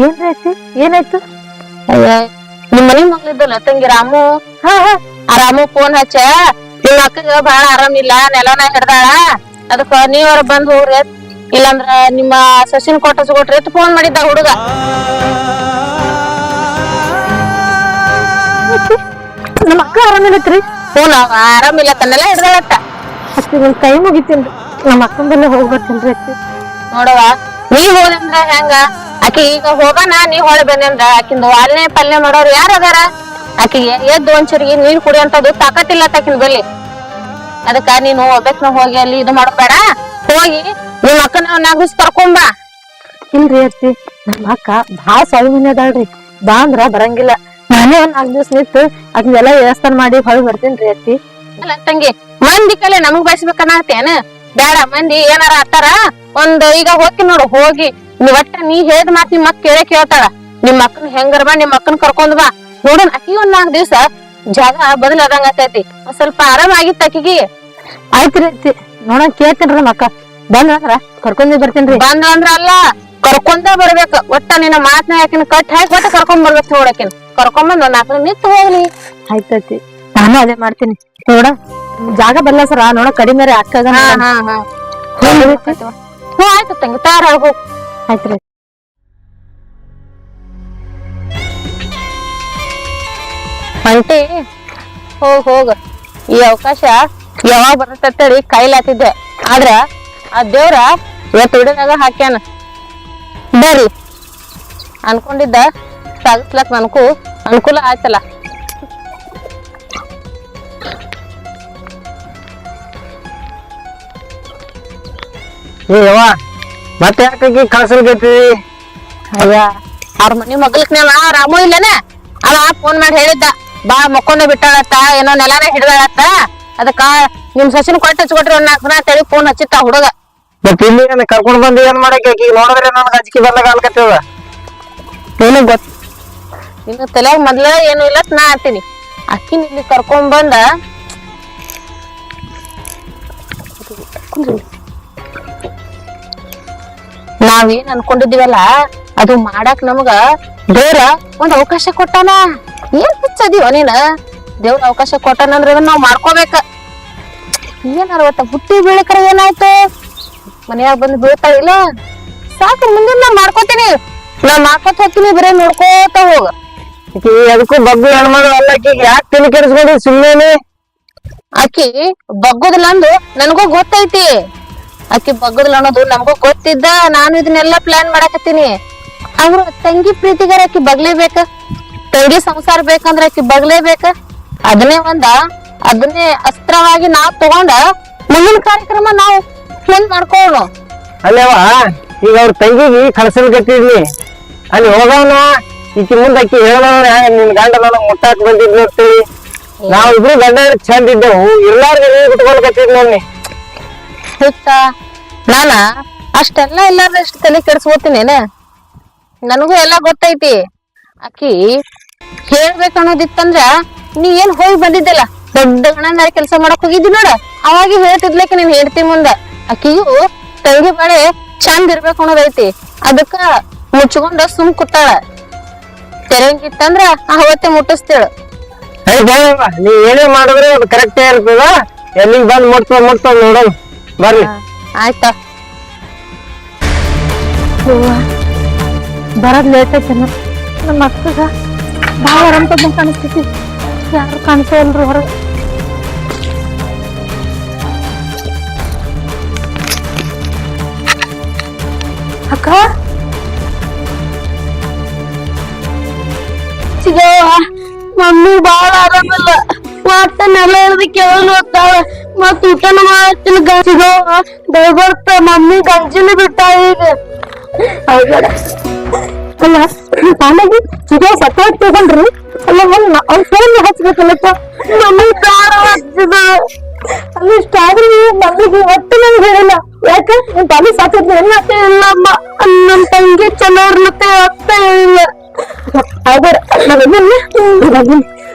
Speaker 5: ಏನ್ರಿ ಏನಾಯ್ತು ನಿಮ್ ಮನಿ ಮಗ್ಳಿದ್ದಲ್ಲ ತಂಗಿ ರಾಮು ಆ ರಾಮು ಫೋನ್ ಹಚ್ಚ ನಿಮ್ ಅಕ್ಕಗ ಬಾಳ ಆರಾಮಿಲ್ಲ ನೆಲನ ಹಿಡ್ದಾಳ ಅದಕ್ಕ ನೀವರ ಬಂದ್ ಹೋಗ್ರಿ ಇಲ್ಲಾಂದ್ರ ನಿಮ್ಮ ಸಸಿನ್ ಕೊಟ್ರಿ ಫೋನ್ ಮಾಡಿದ್ದ ಹುಡುಗ ನಮ್ಮ ಅಕ್ಕ ಆರಾಮಿಲ್ಲತ್ರಿ ಫೋನ್ ಆರಾಮಿಲ್ಲ ತನ್ನೆಲ್ಲ ಹಿಡ್ದಾಳತ್ತ ಅಕ್ಕಿ ಕೈ ಮುಗಿತೀನ್ರಿ ನಮ್ಮ ಅಕ್ಕನ ಬೆಲ್ಲ ಹೋಗಿ ಬರ್ತೀನ್ರಿ ಅಕ್ಕಿ ನೋಡವ ನೀ ಹೋದಂದ್ರ ಹೆಂಗ ಆಕಿ ಈಗ ಹೋಗೋಣ ನೀ ಹೊಳೆ ಬಂದಂದ್ರ ಆಕಿಂದ ವಾಲ್ನೆ ಪಲ್ಯ ಮಾಡೋರು ಯಾರ ಅದಾರ ಆಕಿಗೆ ಎದ್ದು ಒಂಚೂರಿಗೆ ನೀರ್ ಕುಡಿಯಂತದ್ದು ತಾಕತ್ತಿಲ್ಲ ಆಕಿನ ಬೆಲ್ಲಿ ಅದಕ್ಕ ನೀನು ಒಬ್ಬಕ್ನ ಹೋಗಿ ಅಲ್ಲಿ ಇದು ಮಾಡಬೇಡ ಹೋಗಿ ನಿಮ್ ಅಕ್ಕನ ನಾಗಸ್ ಕರ್ಕೊಂಬ ಇಲ್ರಿ ಅತ್ತಿ ನಮ್ಮ ಅಕ್ಕ ಬಾಳ ಸೌಮ್ಯ ಅದಾಳ್ರಿ ಬಾ ಅಂದ್ರ ಬರಂಗಿಲ್ಲ ನಾನೇ ಒಂದ್ 4 ದಿವ್ಸ ನಿಂತು ಅದನ್ನೆಲ್ಲ ವ್ಯವಸ್ಥೆ ಮಾಡಿ ಹೊಳ್ ಬರ್ತೀನ್ರಿ ಅತ್ತಿ ಅಲ್ಲ ತಂಗಿ ಮಂದಿ ಕಲೆ ನಮಗ್ ಬಯಸ್ಬೇಕನ್ನತ್ತೇನ ಬೇಡ ಮಂದಿ ಏನಾರ ಆತಾರ ಒಂದ್ ಈಗ ಹೋಗಿ ನೋಡು ಹೋಗಿ ನೀ ಹೇಳಿದ ಮಾತ್ ನಿಮ್ ಅಕ್ಕ ಕೇಳ್ತಾಳ ನಿಮ್ ಅಕ್ಕನ ಹೆಂಗಾರ ಬಾ ನಿಮ್ ಅಕ್ಕನ ಕರ್ಕೊಂಡ್ ಬಾ ನೋಡೋಣ ಅಕ್ಕಿ ಒಂದ್ 4 ದಿವ್ಸ ಜಾಗ ಬದಲಾದಂಗ ಆತೈತಿ ಒಂದ್ ಸ್ವಲ್ಪ ಆರಾಮ ಆಗಿತ್ತ ಅಕ್ಕಿಗೆ ಆಯ್ತ್ರಿ ಅತ್ತಿ ನೋಡೋಣ ಕೇಳ್ತೇನ್ರಿ ನಮ್ಮ ಅಕ್ಕ ಬಂದ್ರ ಕರ್ಕೊಂಡ್ ಬರ್ತೀನ್ರಿ ಬಂದ್ರ ಅಲ್ಲ ಕರ್ಕೊಂಡ ಬರ್ಬೇಕ ಒಟ್ಟ ನಿನ್ನ ಮಾತ್ನ ಯಾಕಿನ ಕಟ್ ಹಾಕಿ ಒಟ್ಟ ಕರ್ಕೊಂಡ್ ಬರ್ಬೇಕು ನೋಡಕಿನ ಕರ್ಕೊಂಡ್ ಬಂದ್ 4 ನಿಂತು ಹೋಗ್ಲಿ ಆಯ್ತತಿ ನಾನು ಅದೇ ಮಾಡ್ತೀನಿ ನೋಡ ಜಾಗ ಬದಲಾಸರ ನೋಡ ಕಡಿಮೆ ಅಕ್ಕಗ ಆಯ್ತು ತಂಗಿ ತಾರ ಹೋಗ್ ಆಯ್ತ್ರಿ ಅಂಟಿ ಹೋಗ ಈ ಅವಕಾಶ ಯಾವಾಗ ಬರತ್ತೇಳಿ ಕೈಲಾತಿದ್ದೆ ಆದ್ರ ಆ ದೇವ್ರ ಇವತ್ತು ಹುಡುಗಾಗ ಹಾಕ್ಯಾನ ಬರ್ರಿ ಅನ್ಕೊಂಡಿದ್ದ ಸಾಗಿಸ್ಲಕ್ ನನಗೂ ಅನುಕೂಲ ಆಯ್ತಲ್ಲ
Speaker 3: ಏವ ಮತ್ತೆ ಯಾಕೆ ಕಳ್ಸಲ್ಗೈತಿ
Speaker 5: ಅಯ್ಯ ಅವ್ರ ಮನಿ ಮಗ್ಲಕ್ನೇವ ರಾಮು ಇಲ್ಲನ ಅವ ಫೋನ್ ಮಾಡಿ ಹೇಳಿದ್ದ ಬಾ ಮಕ್ಕೊಂದ ಬಿಟ್ಟಾಳತ್ತ ಏನೋ ನೆಲಾನ ಹಿಡ್ದಾಳತ್ತ ಅದಕ್ಕ ನಿಮ್ ಸಸಿನ ಕೊಟ್ಟಿ ಒಂದ್ 4 ದಿನ ಅಂತೇಳಿ ಫೋನ್ ಹಚ್ಚಿತ್ತ ಹುಡುಗ
Speaker 3: ಮತ್ ಇಲ್ಲಿ ಕರ್ಕೊಂಡ್ ಬಂದು ಏನ್ ಮಾಡಕ್ಕೆ ಈಗ ನೋಡಿದ್ರೆ ನನ್ ಗಜ್ಕಿ ಬರ್ಲಾಗ ಅನ್ಕತ್ತದ
Speaker 5: ಏನು ಗೊತ್ತ ಇನ್ನು ತಲೆಯಾಗ ಮೊದ್ಲ ಏನು ಇಲ್ಲ ನಾ ಅಂತೀನಿ ಅಕ್ಕಿನ ಇಲ್ಲಿ ಕರ್ಕೊಂಡ್ ಬಂದ ನಾವೇನ್ ಅನ್ಕೊಂಡಿದೀವಲ್ಲ ಅದು ಮಾಡಾಕ್ ನಮಗ ದೇವ್ರ ಒಂದ್ ಅವಕಾಶ ಕೊಟ್ಟಾನ ಏನ್ ಹುಚ್ಚದೀವ ನೀನ ದೇವ್ರ ಅವಕಾಶ ಕೊಟ್ಟಾನಂದ್ರ ನಾವ್ ಮಾಡ್ಕೋಬೇಕ ಏನಾರ ಒಟ್ಟ ಹುಟ್ಟಿ ಬೀಳಕ್ರ ಏನಾಯ್ತು ಮನ್ಯಾಗ ಬಂದ್ ಬೀಳ್ತಾಳಿಲ್ಲ ಸಾಕು ಮುಂದೆ ನಾ ಮಾಡ್ಕೋತೀನಿ ನಾ ಮಾಡ್ಕೊತ ಹೋಗ್ತೀನಿ ಬರೀ ನೋಡ್ಕೋತ ಹೋಗ
Speaker 3: ಅದಕ್ಕೂ ಬಗ್ಗು ಹೆಣ್ಮಗಳು ಅಲ್ಲ ಆಕಿಗೆ ಯಾಕೆ ತಲೆ ಕೆಡಿಸ್ಕೊಂಡಿ ಸುಮ್ಮನೆ
Speaker 5: ಆಕಿ ಬಗ್ಗುದಿಲ್ಲ ಅಂದು ನನಗೂ ಗೊತ್ತೈತಿ ಆಕಿ ಬಗ್ಗುದಿಲ್ಲ ಅನ್ನೋದು ನಮಗೂ ಗೊತ್ತಿದ್ದ ನಾನು ಇದನ್ನೆಲ್ಲ ಪ್ಲಾನ್ ಮಾಡಾಕತ್ತೀನಿ ಅವ್ರ ತಂಗಿ ಪ್ರೀತಿಗಾರ ಆಕಿ ಬಗ್ಲೇಬೇಕ ತಂಗಿ ಸಂಸಾರ ಬೇಕಂದ್ರ ಆಕಿ ಬಗ್ಲೇಬೇಕ ಅದನ್ನೇ ಅಸ್ತ್ರವಾಗಿ ನಾವ್ ತಗೊಂಡ ಮುಂದಿನ ಕಾರ್ಯಕ್ರಮ ನಾವು ಮುಂದ್ ಮಾಡ್ಕೊಳ್ಳೋಣ
Speaker 3: ಅಲ್ಲೇವ ಈಗ ಅವ್ರ ತಂಗಿಗೆ ಕಳ್ಸಲ್ಗತ್ತಿದ್ನಿ ಅಲ್ಲಿ ಹೋಗೋಣ ಈಕಿ ಮುಂದೆ ಆಕಿ ಹೇಳೋಣ ನಿನ್ ಗಂಡ ನನಗ್ ಮುಟ್ಟಾಕ್ ಬಂದಿದ್ನು ಅಂತೇಳಿ ನಾವ್ ಇಬ್ರು ಗಂಡ ಚಂದ ಇದ್ದೆವು ಇರ್ಲಾರ್ದ ಬಿಟ್ಕೊಳ್ಕತ್ತಿದ್ ನೋಡಿ
Speaker 5: ನಾನ ಅಷ್ಟೆಲ್ಲ ಇಲ್ಲಾರ್ದ ಇಷ್ಟ ತಲೆ ಕೆಡ್ಸ್ಕೋತೀನೇನ ನನಗೂ ಎಲ್ಲ ಗೊತ್ತೈತಿ ಆಕಿ ಹೇಳ್ಬೇಕನ್ನೋದಿತ್ತಂದ್ರ ನೀ ಏನ್ ಹೋಗಿ ಬಂದಿದ್ದಲ್ಲ ದೊಡ್ಡ ಗಣನಾರಿ ಕೆಲ್ಸ ಮಾಡಕ್ ಹೋಗಿದ್ದಿ ನೋಡ ಅವಾಗ ಹೇಳ್ತಿದ್ಲಕ್ಕೆ ನೀನ್ ಹೇಳ್ತಿ ಮುಂದ ಆಕಿಗೂ ತಂಗಿ ಬಾಳೆ ಚಂದ ಇರ್ಬೇಕು ಅನ್ನೋದೈತಿ ಅದಕ್ಕ ಮುಚ್ಕೊಂಡ ಸುಮ್ ಕೂತಾಳ ತೆರಂಗಿತ್ತಂದ್ರ ಅವತ್ತೆ ಮುಟ್ಟಿಸ್ತೇಳು
Speaker 3: ನೀ ಏನೇ ಮಾಡಿದ್ರೆ ಅದು ಕರೆಕ್ಟೇ ಇರ್ತದ ಎಲ್ಲಿಗೆ ಬಂದ್ ಮುಟ್ತದ ನೋಡೋಣ ಬರ್ರಿ
Speaker 5: ಆಯ್ತಾ ಬರೋದ್ ಲೇಟ್ ಐತೇನ ನಮ್ಮ ಅಕ್ಕಗ ಭಾಳ ಆರಾಮ ಕಾಣಿಸ್ತೈತಿ ಯಾರು ಕಾಣಿಸೇ ಇಲ್ರಿ ಹೊರಗೆ ಅಕ್ಕ ಸಿಗವ್ವ ಮಮ್ಮಿ ಬಾಳ ಆರಾಮಿಲ್ಲ ಮತ್ತ ನೆಲ ಹಿಡ್ದು ಕೇಳಲು ಹೋಗ್ತಾಳ ಮತ್ ಊಟನ ಮಾಡ್ತಿಲ್ಲ ಸಿಗವ್ವ ದಯಬರ್ತ ಮಮ್ಮಿ ಗಂಜಿನ ಬಿಟ್ಟ ಈಗ ಅಲ್ಲ ತಾನಾಗಿ ಸಿಗೋ ಸಪ್ರೇಟ್ ತಗೊಂಡ್ರಿ ಅಲ್ಲ ಅವ್ನ ಫೋನ್ ಹಚ್ಬೇಕಲ್ಲಪ್ಪ ಮಮ್ಮಿ ಕಾರ ಹಚ್ಚಿದ ಅಲ್ಲಿ ಇಷ್ಟ ಆದ್ರೆ ಮಮ್ಮಿಗೆ ಒಟ್ಟು ನಂಗೆ ಹೇಳಿಲ್ಲ ಯಾಕ ನಿನ್ ಪಾಲಿ ಸಾಕಿದ್ನ ಅತ್ತೆ ಇಲ್ಲಮ್ಮ ನಮ್ ತಂಗಿ ಚಲೋ ಮತ್ತೆ ಅತ್ತೆ ಇಲ್ಲ ಹೌದರ ನಾವೇನಕ್ಕ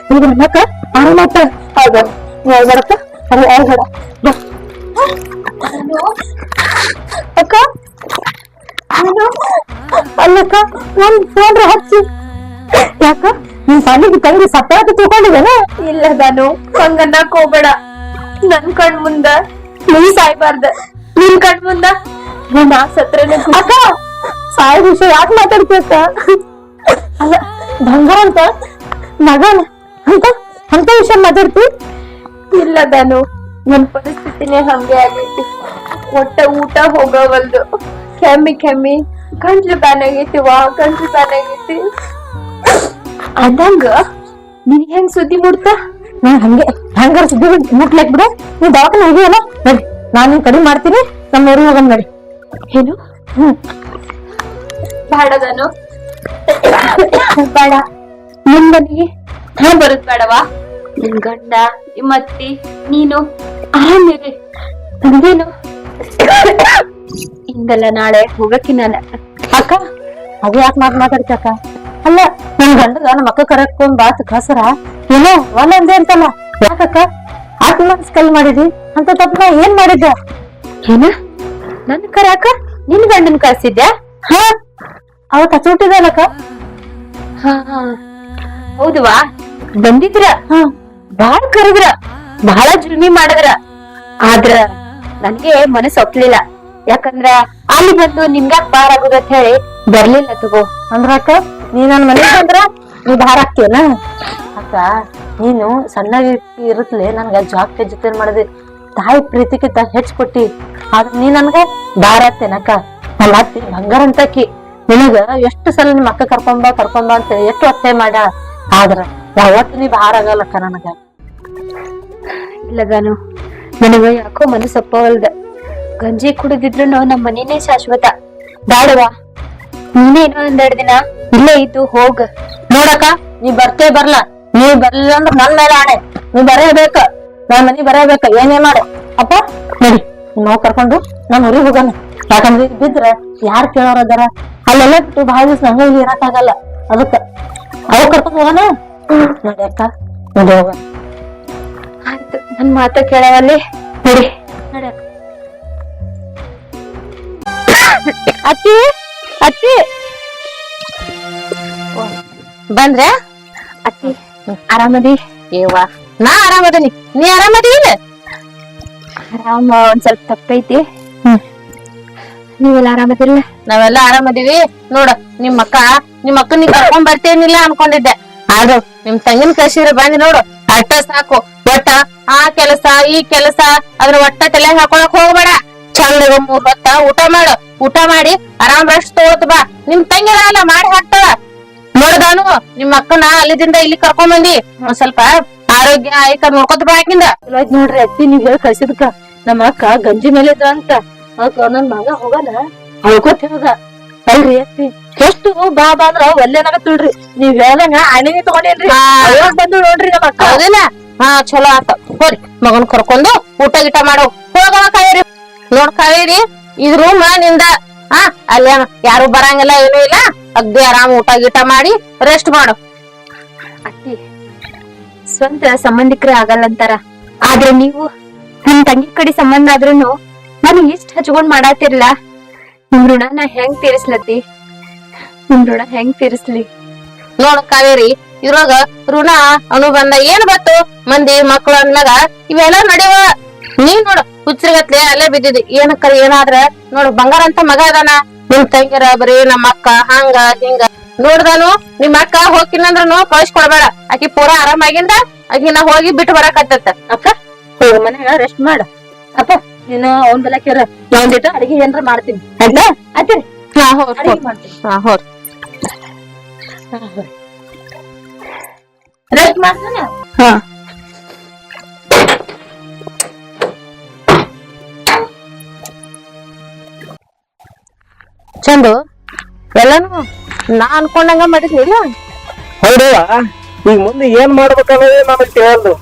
Speaker 5: ಆರಾಮತ್ತ ಹೌದ ಹೇಳ್ಬೇಡಕ್ಕ ಅದು ಹೇಳ್ಬೇಡ ಅಕ್ಕ ಅಲ್ಲಕ್ಕ ನನ್ ಫೋನ್ ಹಚ್ಚಿ ಯಾಕ ನಿನ್ ಪಾಲಿಗೆ ತಂಗಿ ಸಪ್ಪಾತ ತಗೊಂಡಿದ್ದೇನ
Speaker 1: ಇಲ್ಲ ನಾನು ಹಂಗನ್ನಕ್ ಹೋಗ್ಬೇಡ ನನ್ ಕಣ್ ಮುಂದ ನೀ ಸಾಯ್ಬಾರ್ದ ನಿನ್ ಕಣ್ ಮುಂದ ನಾ ಸತ್ರನ
Speaker 5: ಅಕ್ಕ ಸಾಯ ವಿಷಯ ಯಾಕೆ ಮಾತಾಡ್ತೀಯಕ್ಕ ಅಲ್ಲ ಬಂಗಾರ ಅಂತ ಮಗನ ಅಂತ ಅಂತ ವಿಷಯ ಮಾತಾಡ್ತಿ
Speaker 1: ಇಲ್ಲ ನಾನು ನನ್ ಪರಿಸ್ಥಿತಿನೇ ಹಂಗೆ ಆಗೈತಿ ಒಟ್ಟ ಊಟ ಹೋಗವಲ್ದು ಕೆಮ್ಮಿ ಗಂಟ್ಲು ಬ್ಯಾನ್ ಆಗೈತಿ ಗಂಟ್ಲು ಬ್ಯಾನ್ ಆಗೈತಿ ಅದಂಗ ನಿನ್ ಹೆಂಗ್ ಸುದ್ದಿ ಮುಡ್ತ
Speaker 5: ನಾ ಹಂಗೆ ಹಂಗಾರ ಸುದ್ದಿ ಮುಟ್ಲಾಕ್ ಬಿಡ ನೀ ದವಾಖಾನೆ ಹೋಗಿಯಲ್ಲ ನಡಿ ನಾನ್ ನಿನ್ ಕಡಿಮೆ ಮಾಡ್ತೀನಿ ನಮ್ಮ ಊರಿಗೆ ಹೋಗಮ್ ನಡಿ
Speaker 1: ಏನು ಬೇಡ ನಾನು ಬೇಡ ನಿನ್ ಮನೆಗೆ ನಾ ಬರುದ್ ಬೇಡವಾ ನಿನ್ ಗಂಡ ನಿಮ್ಮತ್ತಿ ನೀನು ಆರಾಮಿರಿ ನಂದೇನು ಹಿಂಗಲ್ಲ ನಾಳೆ ಹೋಗಕ್ಕಿ ನಾನು
Speaker 5: ಅಕ್ಕ ಅದು ಯಾಕೆ ಮಾತಾಡ್ತಿ ಅಕ್ಕ ಅಲ್ಲ ನನ್ ಗಂಡಗ ನಮ್ಮ ಅಕ್ಕ ಕರೆಕ್ಕೊಂಡ್ ಬಾತ್ ಕಸರ ಏನೋ ಒಲ ಅಂದೆ ಅಂತಲ್ಲ ಯಾಕಕ್ಕ ಆತ್ಮನ್ಸ್ ಕಲ್ ಮಾಡಿದಿ ಅಂತ ತಪ್ಪ ನಾ ಏನ್ ಮಾಡಿದ್ದೆ
Speaker 1: ಏನ ನನ್ ಕರಾಕ ನಿನ್ ಗಂಡನ್ ಕಳ್ಸಿದ್ಯಾ
Speaker 5: ಹಾ ಅವತ್ ಹಚ್ಚುಟ್ಟಿದಲ್ಲಕ್ಕ
Speaker 1: ಹಾ ಹೌದವಾ ಬಂದಿದ್ರ ಬಾಳ ಕರೆದ್ರ ಬಹಳ ಜುಲ್ಮಿ ಮಾಡಿದ್ರ ಆದ್ರ ನನ್ಗೆ ಮನಸ್ಸು ಒಪ್ಲಿಲ್ಲ ಯಾಕಂದ್ರ ಅಲ್ಲಿ ಬಂದು ನಿಮ್ಗ್ಯಾಕ್ ಬಾರ ಆಗುದ ಅಂತ ಹೇಳಿ ಬರ್ಲಿಲ್ಲ ತಗೋ
Speaker 5: ಅಂದ್ರ ಅಕ್ಕ ನೀ ನನ್ ಮನೆಗ್ ಬಂದ್ರ ನೀ ಭಾರ ಹಾಕ್ತೀಯನ ಅಕ್ಕ ನೀನು ಸಣ್ಣ ಇರುತ್ತಲೇ ನನ್ಗ ಜಾಬ್ ಜೊತೆ ಮಾಡಿದಿ ತಾಯಿ ಪ್ರೀತಿಗಿಂತ ಹೆಚ್ಚ ಕೊಟ್ಟಿ ಆದ್ರ ನೀ ನನ್ಗ ಭಾರ ಆಗ್ತೇನಕ್ಕ ನಮ್ಮ ಅತ್ತಿ ಬಂಗಾರ ಅಂತಕಿ ನಿನಗ ಎಷ್ಟು ಸಲ ನಿಮ್ ಅಕ್ಕ ಕರ್ಕೊಂಬ ಅಂತ ಎಷ್ಟು ಒತ್ತಾಯ ಮಾಡ ಆದ್ರ ಯಾವತ್ತು ನೀ ಭಾರ ಆಗಲ್ಲಕ್ಕ ನನಗ
Speaker 1: ಇಲ್ಲ ಗಾನು ನನಗ ಯಾಕೋ ಮನಸ್ಸು ಒಪ್ಪವಲ್ದ ಗಂಜಿ ಕುಡಿದಿದ್ರು ನಮ್ಮ ಮನೇನೆ ಶಾಶ್ವತ ಬ್ಯಾಡವಾ ನೀನೇನೋ ಒಂದೆರಡು ದಿನ ಇಲ್ಲೇ ಇದ್ದು ಹೋಗ
Speaker 5: ನೋಡಕ್ಕ ನೀ ಬರ್ತೇ ಬರ್ಲ ನೀ ಬರ್ಲಿಲ್ಲ ಅಂದ್ರ ನನ್ ಮೇಲೆ ಆಣೆ ನೀ ಬರೇಬೇಕ ನನ್ ಮನಿ ಬರೇಬೇಕ ಏನೇ ಮಾಡು ಅಪ್ಪ ನಡಿ ನಾವು ಕರ್ಕೊಂಡು ನಾನ್ ಊರಿಗೆ ಹೋಗೋಣ ಯಾಕಂದ್ರೆ ಈಗ ಬಿದ್ರ ಯಾರ್ ಕೇಳೋರ್ ಅದಾರ ಅಲ್ಲೆಲ್ಲ ಬಿಟ್ಟು ಬಹಳ ದಿವ್ಸ ನಂಗ ಇಲ್ಲಿ ಇರಕ್ ಆಗಲ್ಲ ಅದಕ್ಕ ಅವ್ ಕರ್ಕೊಂಡ್ ಹೋಗೋಣ ನೋಡಿ ಅಕ್ಕ ನಡಿ ಹೋಗೋಣ
Speaker 1: ಆಯ್ತು ನನ್ ಮಾತ ಕೇಳವಲ್ಲಿ ನಡಿ
Speaker 5: ನಡಿ ಅತ್ತಿ ಅತ್ತಿ ಬಂದ್ರೆ
Speaker 1: ಅತ್ತಿ ಆರಾಮದಿ
Speaker 5: ಏವ ನಾ ಆರಾಮದೀನಿ ನೀ ಆರಾಮದಿ ಇಲ್ಲ
Speaker 1: ಆರಾಮ ಒಂದ್ ಸ್ವಲ್ಪ ತಪ್ಪೈತಿ ನೀವೆಲ್ಲ ಆರಾಮದಿಲ್ಲ
Speaker 5: ನಾವೆಲ್ಲ ಆರಾಮದೀವಿ ನೋಡ ನಿಮ್ ಅಕ್ಕ ನೀ ಕರ್ಕೊಂಡ್ ಬರ್ತೇನಿಲ್ಲ ಅನ್ಕೊಂಡಿದ್ದೆ ಆದ್ರೂ ನಿಮ್ ತಂಗಿನ ಕಳ್ಸಿದ್ರೆ ಬಂದಿ ನೋಡು ಅಟ್ಟ ಸಾಕು ಒಟ್ಟ ಆ ಕೆಲಸ ಈ ಕೆಲಸ ಅದ್ರ ಒಟ್ಟ ತಲೆ ಹಾಕೊಳಕ್ ಹೋಗ್ಬೇಡ ಚಂದ 3 ಹೊತ್ತ ಊಟ ಮಾಡಿ ಆರಾಮ್ ರೆಸ್ಟ್ ತಗೋತ್ ಬಾ ನಿಮ್ ತಂಗಿರ ಅಲ್ಲ ಮಾಡಿ ಹಾಕ್ತಾಳ ನೋಡ್ದಾನು ನಿಮ್ ಅಕ್ಕನ ಅಲ್ಲಿದಿಂದ ಇಲ್ಲಿ ಕರ್ಕೊಂಡ್ ಬಂದಿ ಒಂದ್ ಸ್ವಲ್ಪ ಆರೋಗ್ಯ ಆಯ್ಕ ನೋಡ್ಕೊತ ಬಾ ಆಕಿಂದ ನೋಡ್ರಿ ಅತ್ತಿ ನೀವ್ ಹೇಳಿ ಕಳ್ಸಿದ್ಕ ನಮ್ಮ ಅಕ್ಕ ಗಂಜಿ ಮೇಲೆ ಇದ್ರ ಅಂತ ನನ್ ಮಗ ಹೋಗಲ್ಲ ಅಳ್ಕೊತ ಹೋಗ ಅಲ್ರಿ ಅತ್ತಿ ಎಷ್ಟು ಬಾ ಅಂದ್ರ ಒಲ್ಲೆನಾಗತ್ತಲ್ರಿ ನೀವ್ ಹೇಳ್ದಂಗ ಅಣಿಗೆ ತಗೊಂಡೇನ್ರಿ ಬಂದು ನೋಡ್ರಿ ನಮ್ಮ ಅಕ್ಕ ಹೌದಿಲ್ಲ ಹಾ ಚಲೋ ಆತ ಹೋರಿ ಮಗನ್ ಕರ್ಕೊಂಡು ಊಟ ಗೀಟ ಮಾಡೋ ಹೋಗವ ಕಾವೇರಿ ನೋಡ್ ಕಾವೇರಿ ಇದ್ ರೂಮ್ ನಿಂದ ಅಲ್ಲಿ ಯಾರು ಬರಂಗಿಲ್ಲ ಏನೂ ಇಲ್ಲ ಅಗ್ದಿ ಆರಾಮ್ ಊಟ ಗೀಟ ಮಾಡಿ ರೆಸ್ಟ್ ಮಾಡು
Speaker 1: ಅತ್ತಿ ಸ್ವಂತ ಸಂಬಂಧಿಕರೇ ಆಗಲ್ಲಂತಾರ ಆದ್ರೆ ನೀವು ನನ್ ತಂಗಿ ಕಡೆ ಸಂಬಂಧ ಆದ್ರೂನು ನಾನು ಇಷ್ಟ ಹಚ್ಕೊಂಡ್ ಮಾಡಾತಿರ್ಲ ನಿಮ್ ಋಣ ನಾ ಹೆಂಗ್ ತೀರಿಸ್ಲತ್ತಿ ನಿಮ್ ಋಣ ಹೆಂಗ್ ತೀರಿಸ್ಲಿ
Speaker 5: ನೋಡ್ ಕಾವೇರಿ ಇದ್ರೊಳಗ ಋಣ ಅನುಬಂಧ ಏನ್ ಬತ್ತು ಮಂದಿ ಮಕ್ಳು ಅಂದ್ಮ್ಯಾಗ ಇವೆಲ್ಲ ನಡೆಯುವ ನೀನ್ ನೋಡು ಹುಚ್ಚರಿಗತ್ಲೆ ಅಲ್ಲೇ ಬಿದ್ದಿದ್ ಏನಕ್ಕ ಏನಾದ್ರ ನೋಡು ಬಂಗಾರ ಅಂತ ಮಗ ಅದಾನ ನಿಮ್ ತಂಗಿರ ಬರೀ ನಮ್ಮ ಅಕ್ಕ ಹಂಗ ಹಿಂಗ ನೋಡ್ದಾನು ನಿಮ್ ಅಕ್ಕ ಹೋಗಿನಂದ್ರನು ಕಳ್ಸಿಕೊಡ್ಬೇಡ ಆಕಿ ಪೂರಾ ಆರಾಮಾಗಿಂದ ಆಕಿ ನಾ ಹೋಗಿ ಬಿಟ್ಟು ಬರಕತ್ತ ಅಕ್ಕ ಹೋಗ ಮನ್ಯಾಗ ರೆಸ್ಟ್ ಮಾಡ ಅಪ್ಪ ನೀನು ಅವ್ನ್ ಬೆಲ್ಲ ಕೇರ ಒಂದಿಟ್ಟು ಅಡಿಗೆ ಏನ್ರ ಮಾಡ್ತೀನಿ ಆಯ್ತಾ ಆಯ್ತೀರಿ ಹಾ ಹೋರ್ ರೆಸ್ಟ್ ಮಾಡ್ತಾನ
Speaker 1: ಹಾ
Speaker 5: ಚಂದು ಎಲ್ಲಾನು ನಾ ಅನ್ಕೊಂಡಂಗ ಮಾಡಿದ್ನಿಲ್ಲ
Speaker 3: ಹೌದವ್ವ ಈಗ ಮುಂದೆ ಏನ್ ಮಾಡ್ಬೇಕನ್ನೋದೇ ನನಗ್ ತಿಳಿಯಲ್ದು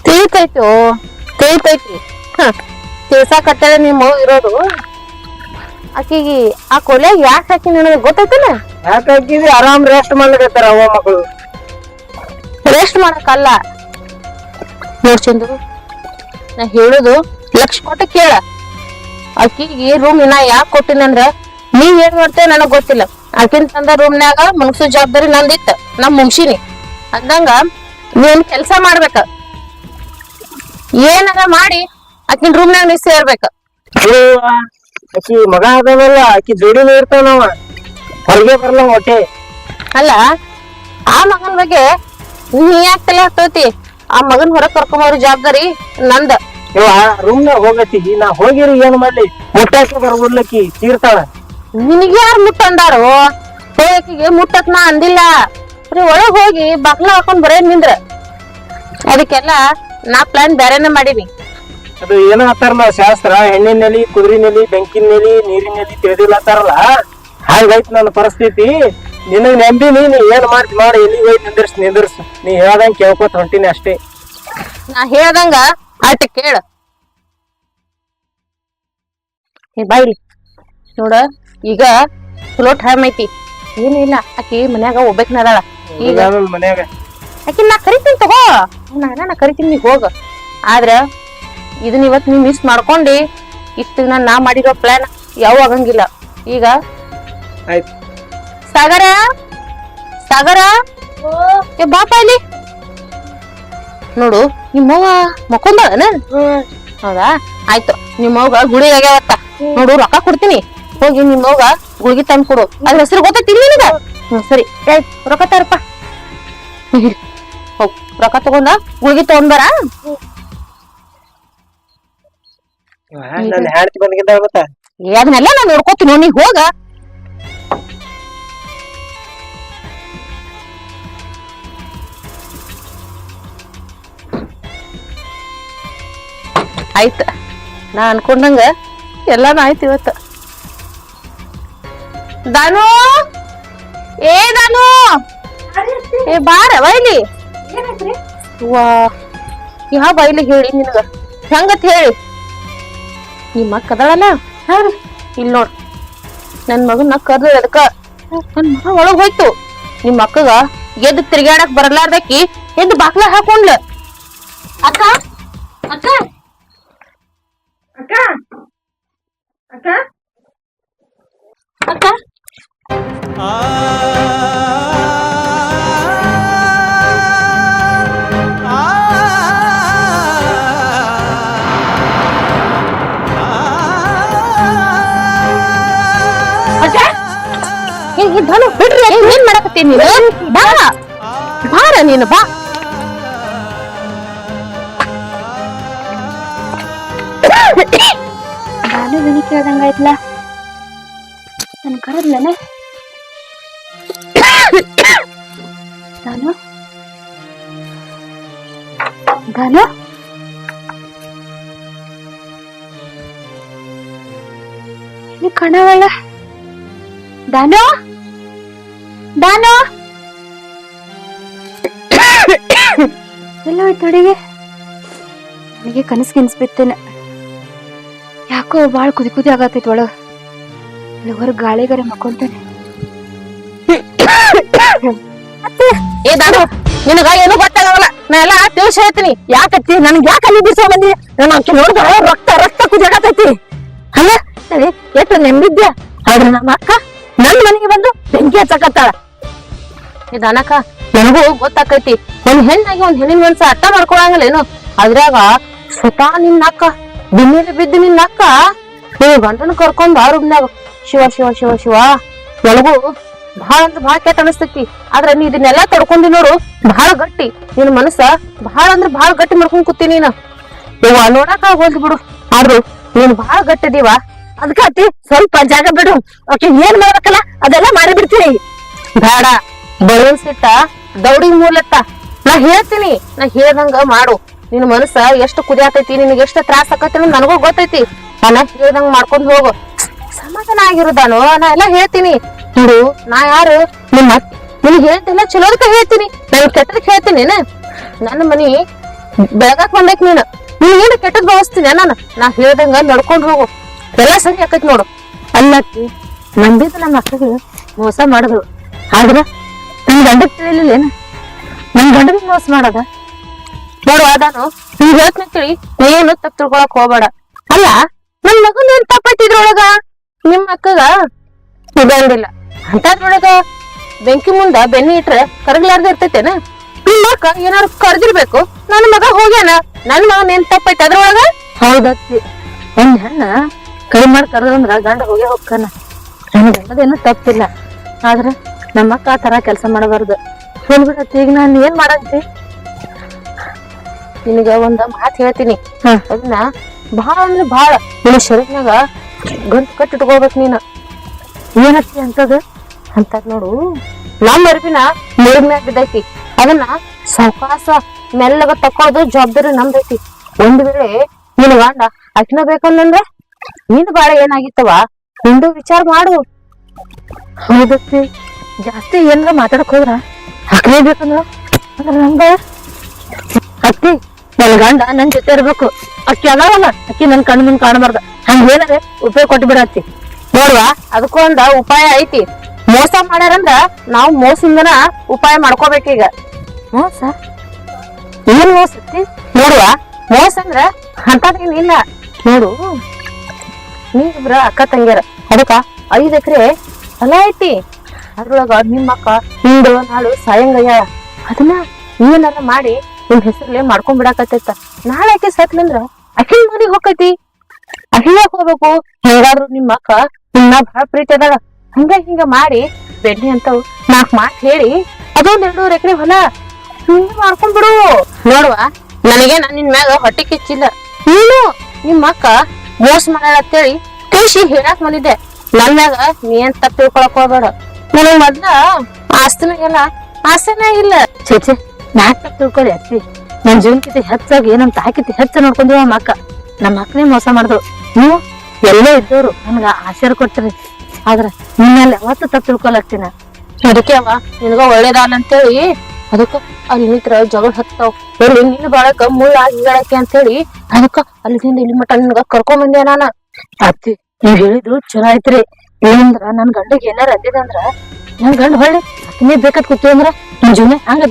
Speaker 5: ತಿಳಿತೈತಿ ಹ ತಿಳ್ಸಾಕತ್ತೇಳ ನಿಮ್ಮ ಇರೋದು. ಆಕಿಗೆ ಆ ಕೊಲೆ ಯಾಕೆ ಹಾಕಿ ನನಗೆ ಗೊತ್ತೈತಿಲ್ಲ.
Speaker 6: ಯಾಕೆ ಹಾಕಿದ್ರಿ? ಆರಾಮ್ ರೆಸ್ಟ್ ಮಾಡ್ಲಿಕತ್ತಾರ ಅವ್ವ ಮಕ್ಕಳು.
Speaker 5: ರೆಸ್ಟ್ ಮಾಡಕ್ಕಲ್ಲ ನೋಡ್ ಚಂದು, ನಾ ಹೇಳುದು ಲಕ್ಷ ಕೊಟ್ಟ ಕೇಳ. ಆಕಿಗೆ ರೂಮ್ ಇನ್ನ ಯಾಕೆ ಕೊಟ್ಟಿನಂದ್ರ ನೀವ್ ಏನ್ ಮಾಡ್ತೇವೆ ನನಗ್ ಗೊತ್ತಿಲ್ಲ. ಆಕಿನ್ ತಂದ ರೂಮ್ನ್ಯಾಗ ಮುನ್ಸು ಜವಾಬ್ದಾರಿ ನಂದಿತ್ತ, ನಾ ಮುಗ್ಸಿನಿ ಅಂದಂಗ ನೀನ್ ಕೆಲ್ಸ ಮಾಡ್ಬೇಕ. ಏನಾರ ಮಾಡಿ ಆಕಿನ್ ರೂಮ್ನ್ಯಾಗ ನೀ ಸೇರ್ಬೇಕ.
Speaker 6: ಆಕಿ ಮಗ ಅದಲ್ಲ, ಆಕಿ ಜೋಡಿನೇ ಇರ್ತಾವ ನಾವ, ಹೊರಗೆ ಬರಲ್ಲ ಹೊಟ್ಟೆ.
Speaker 5: ಅಲ್ಲ ಆ ಮಗನ್ ಬಗ್ಗೆ ನೀ ಯಾಕೆ ತಲೆ ಹಾಕ್ತೈತಿ? ಆ ಮಗನ್ ಹೊರಗ್ ಕರ್ಕೊಂಬರೋ ಜವಾಬ್ದಾರಿ ನಂದ.
Speaker 6: ಇವ ರೂಮ್ನಾಗ ಹೋಗತಿ, ನಾ ಹೋಗಿರಿ ಏನ್ ಮಾಡ್ಲಿ? ಮುಟ್ಟಾಕಿ ಬರ್ಬೋದ್ಲಕ್ಕಿ ತೀರ್ತಾಳ.
Speaker 5: ನಿನಗೆ ಯಾರು ಮುಟ್ಟ ಅಂದಾರು? ಹೋಗಕಿಗೆ ಮುಟ್ಟತ್ ನಾ ಅಂದಿಲ್ಲ. ಬರೀ ಒಳಗ್ ಹೋಗಿ ಬಾಗ್ಲ ಹಾಕೊಂಡ್ ಬರೇ ನಿಂದ್ರ. ಅದಕ್ಕೆಲ್ಲ ನಾ ಪ್ಲಾನ್ ಬೇರೆನೆ ಮಾಡೀನಿ.
Speaker 6: ಅದು ಏನೋ ಅಂತಾರಲ್ಲ ಶಾಸ್ತ್ರ, ಹೆಣ್ಣಿನ ನೆಲಿ, ಕುದುರಿ ನೆಲಿ, ಬೆಂಕಿನ ನೆಲಿ, ನೀರಿನ ನೆಲಿ ತಿಳಿದಿಲ್ಲ ಅಂತಾರಲ್ಲ, ಹಾಗೈತ್ ನನ್ನ ಪರಿಸ್ಥಿತಿ. ನಿನಗ್ ನಂಬಿನಿ, ನೀ ಏನ್ ಮಾಡ್ತಿ ಮಾಡಿ, ಎಲ್ಲಿಗೆ ಹೋಗಿ ನಿಂದಿರ್ಸ್. ನೀ ಹೇಳ್ದಂಗ ಕೇಳ್ಕೊತ ಹೊಂಟಿನಿ ಅಷ್ಟೇ.
Speaker 5: ನಾ ಹೇಳ್ದಂಗ ಆಟ ಕೇಳ. ಬಾಯ್ಲಿ ನೋಡ, ಈಗ ಚಲೋ ಟೈಮ್ ಐತಿ, ಏನಿಲ್ಲ. ಆಕಿ ಮನ್ಯಾಗ ಒಬ್ಬಾಕಿನ ಅದಾಳ. ಈಗ
Speaker 6: ಮನ್ಯಾಗ
Speaker 5: ಆಕಿ ನಾ ಕರಿತೀನಿ ತಗೋ, ನಾ ಕರಿತೀನಿ, ನೀ ಹೋಗ. ಆದ್ರ ಇದನ್ನ ಇವತ್ ನೀವ್ ಮಿಸ್ ಮಾಡ್ಕೊಂಡಿ ಇಷ್ಟ ನಾ ಮಾಡಿರೋ ಪ್ಲಾನ್ ಯಾವ ಆಗಂಗಿಲ್ಲ. ಈಗ
Speaker 6: ಆಯ್ತು.
Speaker 5: ಸಾಗರ ಸಾಗರ ಏ ಬಾಪ ಇಲ್ಲಿ ನೋಡು. ನಿಮ್ಮವ್ವ ಮಕ್ಕೊಂದಳನ? ಹೌದಾ, ಆಯ್ತು. ನಿಮ್ಮವ್ಗ ಗುಳಿ ಆಗ್ಯಾವತ್ತ ನೋಡು, ರೊಕ್ಕ ಕೊಡ್ತೀನಿ, ಹೋಗಿ ನಿಮ್ಮವ್ಗ ಗುಳಿಗೆ ತಂದು ಕೊಡು. ಅದ್ರ ಹೆಸರು ಗೊತ್ತೈತಿ ನಿನಗ? ಸರಿ ಆಯ್ತು, ರೊಕ್ಕ ತರಪ್ಪ. ಹೋಗ್ ರೊಕ್ಕ ತಗೊಂಡ ಗುಳಿಗೆ ತಗೊಂಡ್ಬಾರ.
Speaker 6: ನನ್ನ ಹೆಂಡತಿ ಬಂದ್ಗಿದ್ದ ಗೊತ್ತಾ?
Speaker 5: ಅದನ್ನೆಲ್ಲ ನಾನ್ ನೋಡ್ಕೋತೀನಿ, ನೀ ಹೋಗ. ಆಯ್ತ, ನಾ ಅನ್ಕೊಂಡಂಗ ಎಲ್ಲಾನು ಆಯ್ತು ಇವತ್ತ. ದಾನು, ಏ ದಾನು, ಏ ಬಾರ ಬೈಲಿ. ವಾ, ಯಾವ ಬೈಲಿ ಹೇಳಿ ನಿನಗ ಹೆಂಗತ್ ಹೇಳಿ? ನಿಮ್ಮ ಅಕ್ಕ ಅದಳಲ್ಲ, ಇಲ್ಲಿ ನೋಡ್, ನನ್ ಮಗನ ಕರ್ದ ಅದಕ್ಕ ನನ್ ಮಗ ಒಳಗ್ ಹೋಯ್ತು. ನಿಮ್ಮ ಅಕ್ಕಗ ಎದ್ದು ತಿರ್ಗಾಡಕ್ ಬರಲಾರ್ದಕ್ಕಿ ಎದ್ದು ಬಾಕ್ಲ ಹಾಕೊಂಡ್ಲ. ಅಕ್ಕ ಅಕ್ಕ ಅಕ್ಕ ಅಕ್ಕ ಅಕ್ಕ ಧನು ಬಿಡ್ರಿ, ಏನ್ ಮಾಡಕತ್ತೀನಿ ನೀನು? ಬಾ ಬಾರ ನೀನು, ಬಾ.
Speaker 1: ನಾನು ದನಿ ಕೇಳ್ದಂಗಾಯ್ತಲ್ಲ, ನನ್ ಕರದ್ಲನೆ. ದಾನು ದಾನು ಇಲ್ಲಿ ಕಣವಳ. ದಾನು ದಾನು ಎಲ್ಲ ಹೋಯ್ತು ಅಡಿಗೆ. ನನಗೆ ಕನಸು ಕಿನ್ಸ್ಬಿತ್ತೇನೆ, ಯಾಕೋ ಬಾಳ್ ಕುದಿ ಕುದಿ ಆಗತ್ತೈತಿ ಒಳಗ. ಇಲ್ಲಿ ಹೊರಗ್ ಗಾಳಿಗಾರ ಮಕ್ಕೊಂತಾನೆ.
Speaker 5: ಏ ದಾನು, ನಿನಗ ಏನು ಗೊತ್ತಾಗಲ್ಲ. ನಾ ಎಲ್ಲ ತಿಳಿಸಿ ಹೇಳ್ತೀನಿ. ಯಾಕತ್ತಿ ನನ್ಗೆ ಯಾಕೆ ಅಲ್ಲಿ ಬಿಡಿಸೋ ಬಂದಿ? ನಾನು ಆಕೆ ನೋಡಿದ್ರ ರಕ್ತ ರಕ್ತ ಕುದಿಯಾಗತೈತಿ. ಅಲ್ಲ ಎಷ್ಟು ನೆಮ್ಮದಿದ್ಯ. ಆದ್ರೆ ನಮ್ಮ ಅಕ್ಕ ನನ್ ಮನೆಗೆ ಬಂದು ಬೆಂಕಿ ಹಚ್ಚಕತ್ತಾಳ. ಏ ದಾನಕ್ಕ, ನನಗೂ ಗೊತ್ತಾಕೈತಿ, ಒಂದ್ ಹೆಣ್ಣಾಗಿ ಒಂದ್ ಹೆಣ್ಣಿನ ಮನ್ಸ ಅರ್ಥ ಮಾಡ್ಕೊಳಂಗಿಲ್ಲೇನು? ಅದ್ರಾಗ ಸ್ವತಃ ನಿನ್ನ ಅಕ್ಕ ಬಿನ್ನಿಲಿ ಬಿದ್ದು ನಿನ್ನ ಅಕ್ಕ ನೀವು ಗಂಡನ ಕರ್ಕೊಂಡ್ ರೂಮ್ನಾಗ ಶಿವ ಶಿವ ಶಿವ ಶಿವ. ನನಗೂ ಬಹಳ ಅಂದ್ರ ಬಹಳ ಕೆಟ್ಟ ಅನಿಸ್ತೈತಿ. ಆದ್ರ ನೀ ಇದನ್ನೆಲ್ಲಾ ತಡ್ಕೊಂಡಿ ನೋಡು, ಬಹಳ ಗಟ್ಟಿ. ನಿನ್ ಮನಸ್ಸ ಬಹಳ ಅಂದ್ರ ಬಹಳ ಗಟ್ಟಿ ಮಾಡ್ಕೊಂಡ್ ಕೂತೀನಿ ನೀನು. ಇವ ನೋಡಾಕ ಹೋದ್ ಬಿಡು, ಆದ್ರೂ ನೀನ್ ಬಹಳ ಗಟ್ಟಿದೀವ. ಅದಕ್ಕ ಅತಿ ಸ್ವಲ್ಪ ಜಾಗ ಬಿಡು. ಓಕೆ, ಏನ್ ಮಾಡ್ಬೇಕಲ್ಲ ಅದೆಲ್ಲ ಮಾಡಿ ಬಿಡ್ತೀನಿ. ಬೇಡ, ಬಲೂನ್ ಸಿಟ್ಟ ದೌಡಿ ಮೂಲತ್ತ. ನಾ ಹೇಳ್ತೀನಿ, ನಾ ಹೇಳ್ದಂಗ ಮಾಡು. ನಿನ್ ಮನಸ್ಸ ಎಷ್ಟು ಕುದಿಯಾತೈತಿ, ನಿನಗೆ ಎಷ್ಟು ತ್ರಾಸ ಆಕೈತಿ ನನಗೂ ಗೊತ್ತೈತಿ. ನಾನ ಹೇಳ್ದಂಗ ಮಾಡ್ಕೊಂಡ್ ಹೋಗು, ಸಮಾಧಾನ ಆಗಿರುದಾನು. ನಾ ಎಲ್ಲಾ ಹೇಳ್ತೀನಿ ನೋಡು. ನಾ ಯಾರು ನಿಮ್ಮ ನಿನಗ್ ಹೇಳ್ತಿಲ್ಲ, ಚಲೋದಕ್ಕ ಹೇಳ್ತೀನಿ, ನಾನು ಕೆಟ್ಟದಕ್ ಹೇಳ್ತೀನಿ. ನನ್ನ ಮನಿ ಬೆಳಗಾಕ್ ಬಂದೈಕ್ ನೀನು. ನೀನ್ ಕೆಟ್ಟದ್ ಭಾವಿಸ್ತೀನಿ ನಾ ಹೇಳ್ದಂಗ ನಡ್ಕೊಂಡ್ ಹೋಗು ಎಲ್ಲ ಸರಿ ಆಕೈತಿ ನೋಡು. ಅಲ್ಲತ್ತಿ ನಂಬಿದ ನಮ್ಮ ಅಕ್ಕಗೆ ಮೋಸ ಮಾಡಿದ್ರು ಆದ್ರ ನನ್ ಗಂಡಕ್ ತಿಳಿಲಿಲ್ಲ ಏನ ನನ್ ಗಂಡನಿಗೆ ಮೋಸ ಮಾಡದ ನೋಡು. ನಾನು ನೀವ್ ಹೇಳ್ತೇಳಿ ಏನು ತಪ್ಪು ತಿಳ್ಕೊಳಕ್ ಹೋಗ್ಬೇಡ. ಅಲ್ಲ ನನ್ ಮಗನ್ ಏನ್ ತಪ್ಪೈತಿದ್ರೊಳಗ ನಿಮ್ ಅಕ್ಕಗ ಇದಂದಿಲ್ಲ ಅಂತದ್ರೊಳಗ ಬೆಂಕಿ ಮುಂದ ಬೆನ್ನಿ ಇಟ್ರೆ ಕರಗ್ಲಾರ್ದ ಇರ್ತೈತೇನ? ನಿಮ್ ಅಕ್ಕ ಏನಾರು ಕರ್ದಿರ್ಬೇಕು. ನನ್ ಮಗ ಹೋಗ್ಯಾನ, ನನ್ ಮಗನ್ ಏನ್ ತಪ್ಪೈತಿ ಅದ್ರೊಳಗ? ಹೌದತ್ತಿ, ಒಂದ್ ಹೆಣ್ಣ ಕೈ ಮಾಡಿ ಕರೆದಂದ್ರ ಗಂಡ ಹೋಗಿ ಹೋಗ್ತಾನ. ನನ್ ಗಂಡದೇನು ತಪ್ಪಿಲ್ಲ, ಆದ್ರ ನಮ್ಮ ಅಕ್ಕ ಆ ತರ ಕೆಲ್ಸ ಮಾಡಬಾರ್ದು. ಹೇಳ್ಬಿಡತ್ತಿ ಈಗ ನಾನ್ ಏನ್ ಮಾಡಂತಿ? ನಿನಗ ಒಂದ್ ಮಾತ್ ಹೇಳ್ತೀನಿ, ಅದನ್ನ ಬಾಳ ಅಂದ್ರ ಬಾಳ ನಿನ್ ಶರೀರ್ನಾಗ ಗಂಟು ಕಟ್ಟಿಟ್ಕೋಬೇಕ್ ನೀನು. ಏನತ್ತಿ ಅಂತದ ಅಂತದ್ ನೋಡು, ನಮ್ ಅರಿವಿನ ಮುಳುಗ್ ಮ್ಯಾಗ ಬಿದ್ದೈತಿ. ಅದನ್ನ ಸಾವಕಾಶ ಮೆಲ್ಲಗ ತಕ್ಕೊಳ್ಳೋದು ಜವಾಬ್ದಾರಿ ನಮ್ದೈತಿ. ಒಂದ್ ವೇಳೆ ನಿನ್ ಗಂಡ ಅಕ್ಕಿನ ಬೇಕಂದ್ರೆ ನಿನ್ ಬಾಳ ಏನಾಗಿತ್ತವ ನಿಂದು ವಿಚಾರ ಮಾಡು. ಹೌದತ್ತಿ, ಜಾಸ್ತಿ ಏನಾರ ಮಾತಾಡಕ್ ಹೋದ್ರ ಅಕ್ಕಿನೇ ಬೇಕಂದ್ರ ನಂಗ ಅತ್ತಿ ನನ್ ಗಂಡ ನನ್ ಜೊತೆ ಇರ್ಬೇಕು. ಅಕ್ಕಿ ಅದಾವಲ್ಲ ಅಕ್ಕಿ ನನ್ ಕಣ್ಣು ಮುಂದ್ ಕಾಣಬಾರ್ದ. ಹಂಗ ಏನಾರ ಉಪಯೋಗ ಕೊಟ್ಟು ಬಿಡತ್ತಿ. ನೋಡ್ವಾ ಅದಕ್ಕೊಂದ ಉಪಾಯ ಐತಿ. ಮೋಸ ಮಾಡ್ಯಾರಂದ್ರ ನಾವ್ ಮೋಸದಿಂದನ ಉಪಾಯ ಮಾಡ್ಕೋಬೇಕೀಗ. ಮೋಸ ಏನ್ ಮೋಸ ಐತಿ ನೋಡುವ. ಮೋಸ ಅಂದ್ರ ಅಂತದೇನಿಲ್ಲ ನೋಡು. ನೀವಿಬ್ರ ಅಕ್ಕ ತಂಗ್ಯಾರ, ಅದಕ್ಕ 5 ಎಕರೆ ಹೊಲ ಐತಿ. ಅದ್ರೊಳಗ ನಿಮ್ಮ ಅಕ್ಕ ಹಿಂಡು ನಾಳು ಸಾಯಂಗಯ್ಯಾಳ. ಅದನ್ನ ಏನಾರ ಮಾಡಿ ನಿಮ್ ಹೆಸರ್ಲೆ ಮಾಡ್ಕೊಂಡ್ ಬಿಡಾಕತ್ತೈತ. ನಾಳೆ ಆಕೆ ಸತ್ಲಂದ್ರ ಅಕ್ಕಿನ ಮನೆಗ್ ಹೋಗೈತಿ. ಅಕ್ಕಿಯಾಗ ಹೋಗ್ಬೇಕು. ಹೇಗಾದ್ರು ನಿಮ್ಮ ಅಕ್ಕ ನಿನ್ನ ಬಹಳ ಪ್ರೀತಿ ಅದಾಳ. ಹಂಗ ಹಿಂಗ ಮಾಡಿ ಬೆಣ್ಣೆ ಅಂತವ್ 4 ಮಾತ್ ಹೇಳಿ ಅದೊಂದ್ 2 ಎಕರೆ ಹೊಲ ಹಿಂಗ ಮಾಡ್ಕೊಂಡ್ ಬಿಡು. ನೋಡುವ ನನಗೆ ನಿನ್ ಮ್ಯಾಗ ಹೊಟ್ಟೆ ಕಿಚ್ಚಿಲ್ಲ. ನೀನು ನಿಮ್ಮ ಅಕ್ಕ ಮೋಸ ಮಾಡ್ಯಾಳ ಅಂತೇಳಿ ತಿಳಿಸಿ ಹೇಳಾಕ್ ಬಂದಿದ್ದೆ. ನನ್ ಮ್ಯಾಗ ನೀ ಏನ್ ತಪ್ಪ ತಿಳ್ಕೊಳಕ್ ಹೋಗ್ಬೇಡ. ನನಗ್ ಮೊದ್ಲ ಆಸ್ತಿನ ಎಲ್ಲ ಆಸೆನೇ ಇಲ್ಲ. ಚೇಚೆ ನಾ ತಪ್ಪ ತಿಳ್ಕೊಳ್ಳಿ ಅತ್ತಿ. ನನ್ ಜೀವನಕ್ಕಿಂತ ಹೆಚ್ಚಾಗಿ ನಮ್ ತಾಕಿತಿ ಹೆಚ್ಚ ನೋಡ್ಕೊಂಡಿವ ನಮ್ಮ ಅಕ್ಕ. ನಮ್ಮ ಅಕ್ಕನೇ ಮೋಸ ಮಾಡಿದ್ರು. ನೀವು ಎಲ್ಲೇ ಇದ್ದವ್ರು ನನ್ಗ ಆಶೀರ್ ಕೊಡ್ತೀರಿ, ಆದ್ರ ನಿನ್ನಲ್ಲಿ ಯಾವತ್ತು ತಪ್ಪು ತಿಳ್ಕೊಳಕ್ತೀನ. ಅದಕ್ಕೆ ಅವ ನಿನಗ ಒಳ್ಳೇದಾನ ಅಂತೇಳಿ ಅದಕ್ಕ ಅಲ್ಲಿ ನಿಂತ್ರ ಜಗಳ ಹತ್ತಾವ್. ಎಲ್ಲಿ ನಿನ್ನ ಬಾಳಕ ಮುಳ್ಳ ಆಗಿಗಳಕ್ಕೆ ಅಂತೇಳಿ ಅದಕ್ಕ ಅಲ್ಲಿಂದ ಇಲ್ಲಿ ಮಟ್ಟ ನಿನ್ಗ ಕರ್ಕೊಂಡ್ ಬಂದೆ ನಾನ. ಅತ್ತಿ ನೀವ್ ಹೇಳಿದ್ರು ಚಲೋ ಆಯ್ತ್ರಿ. ಏನಂದ್ರ ನನ್ ಗಂಡಗ್ ಏನಾರ ಅಂದಿದಂದ್ರ ನನ್ ಗಂಡ ಹೊಳ್ಳಿ ಅಕ್ಕಿನೇ ಬೇಕಾದ್ ಕೂತೀವಿ ಅಂದ್ರ ನಿನ್ ಜೀವನ ಹಂಗ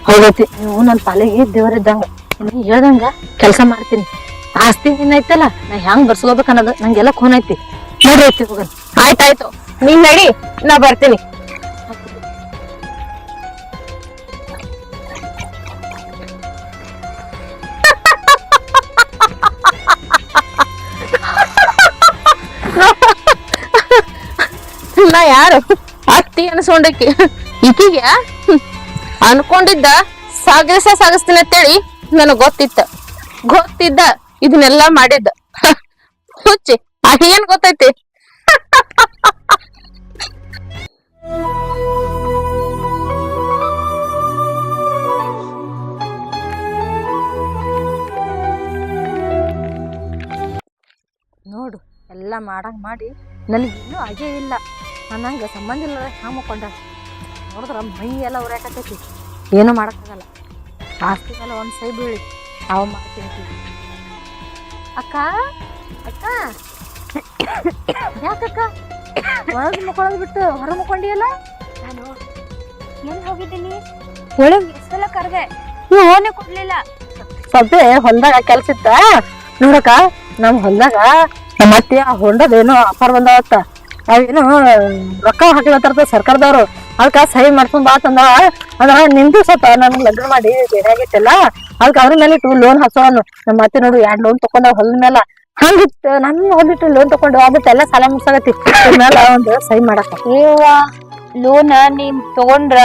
Speaker 5: ಹೌದೈತಿ. ನೀವು ನನ್ ಪಾಲಿಗೆ ದೇವರಿದ್ದಂಗ. ನೀ ಹೇಳ್ದಂಗ ಕೆಲ್ಸ ಮಾಡ್ತೀನಿ. ಆಸ್ತಿ ಏನೈತಲ್ಲ ನಾ ಹೆಂಗ್ ಬರ್ಸ್ಕೋಬೇಕ ಅನ್ನೋದು ನಂಗೆಲ್ಲ ಖೂನ್ ಐತಿ. ನೋಡ್ರಿ ಐತಿ ಹೋಗ. ಆಯ್ತಾಯ್ತು ನೀನ್ ನಡಿ, ನಾ ಬರ್ತೀನಿ. ನಾ ಯಾರು ಅತ್ತಿ ಅನ್ಸ್ಕೊಂಡಕ್ಕಿ ಈಕಿಗೆ ಅನ್ಕೊಂಡಿದ್ದ ಸಾಗಿಸ್ತೀನಿ ಅಂತೇಳಿ ನನಗ್ ಗೊತ್ತಿದ್ದ ಇದನ್ನೆಲ್ಲಾ ಮಾಡಿದ್ದ. ಹುಚ್ಚಿ ಆಕೆ ಏನ್ ಗೊತ್ತೈತಿ? ನೋಡು ಎಲ್ಲಾ ಮಾಡಂಗ್ ಮಾಡಿ ನನಗೆ ಇನ್ನೂ ಆಗೇ ಇಲ್ಲ. ನಂಗೆ ಸಂಬಂಧ ಇಲ್ಲ ಹ್ಯಾಂಗ ಮುಕ್ಕೊಂಡ ನೋಡಿದ್ರ ಮೈ ಎಲ್ಲ ಉರ್ಯಾಕತ್ತೈತಿ. ಏನು ಮಾಡಕ್ಕಾಗಲ್ಲ. ಆಸ್ತಿ ಮೇಲೆ ಒಂದ್ ಸೈ ಬೀಳಿ ನಾವು ಮಾಡ್ತೀನಿ. ಅಕ್ಕ ಅಕ್ಕ ಯಾಕಕ್ಕ ಒಳಗ್ ಮುಕ್ಕೊಳ್ಳೋದ್ ಬಿಟ್ಟು ಹೊರ ಮುಕ್ಕೊಂಡಿಯಲ್ಲ?
Speaker 1: ನಾನು ಎಲ್ಲಿ ಹೋಗಿದ್ದೀನಿ ಹೇಳು. ಎಷ್ಟೆಲ್ಲ ಕರ್ದೆ ನೀವು ಓನೇ ಕೊಡ್ಲಿಲ್ಲ.
Speaker 5: ಸದ್ದೆ ಹೊಲ್ದಾಗ ಕೆಲ್ಸ ಇತ್ತ ನೋಡಕ್ಕ. ನಮ್ ಹೊಲ್ದಾಗ ಮತ್ತೆ ಆ ಹೊಂಡದೇನೋ ಆಫರ್ ಬಂದಾವತ್ತ. ಅವೇನು ರೊಕ್ಕ ಹಾಕ್ಲತ್ತಾರ ಸರ್ಕಾರದವ್ರು. ಅದಕ್ಕ ಸಹಿ ಮಾಡ್ಕೊಂಡ್ ಬಾ ತಂದ. ಅದ್ರ ನಿಂದು ಸ್ವಲ್ಪ ನನ್ಗೆ ಲಗ್ನ ಮಾಡಿ ಬೇರೆ ಆಗೈತಲ್ಲ, ಅದಕ್ಕೆ ಅವ್ರ ಮೇಲೆ ಇಟ್ಟು ಲೋನ್ ಹಾಕೋನು. ನಮ್ಮ ಮತ್ತೆ ನೋಡು 2 ಲೋನ್ ತಕೊಂಡ ಹೊಲದ ಮೇಲೆ. ಹಂಗಿತ್ತು ನನ್ನ ಹೊಲಿಟ್ಟು ಲೋನ್ ತಕೊಂಡು ಅದಕ್ಕೆಲ್ಲ ಸಾಲ ಮುಗ್ಸಾಗತಿ. ಮೇಲೆ ಒಂದು ಸಹಿ ಮಾಡಕ
Speaker 1: ಲೋನ್ ನೀನ್ ತಗೊಂಡ್ರ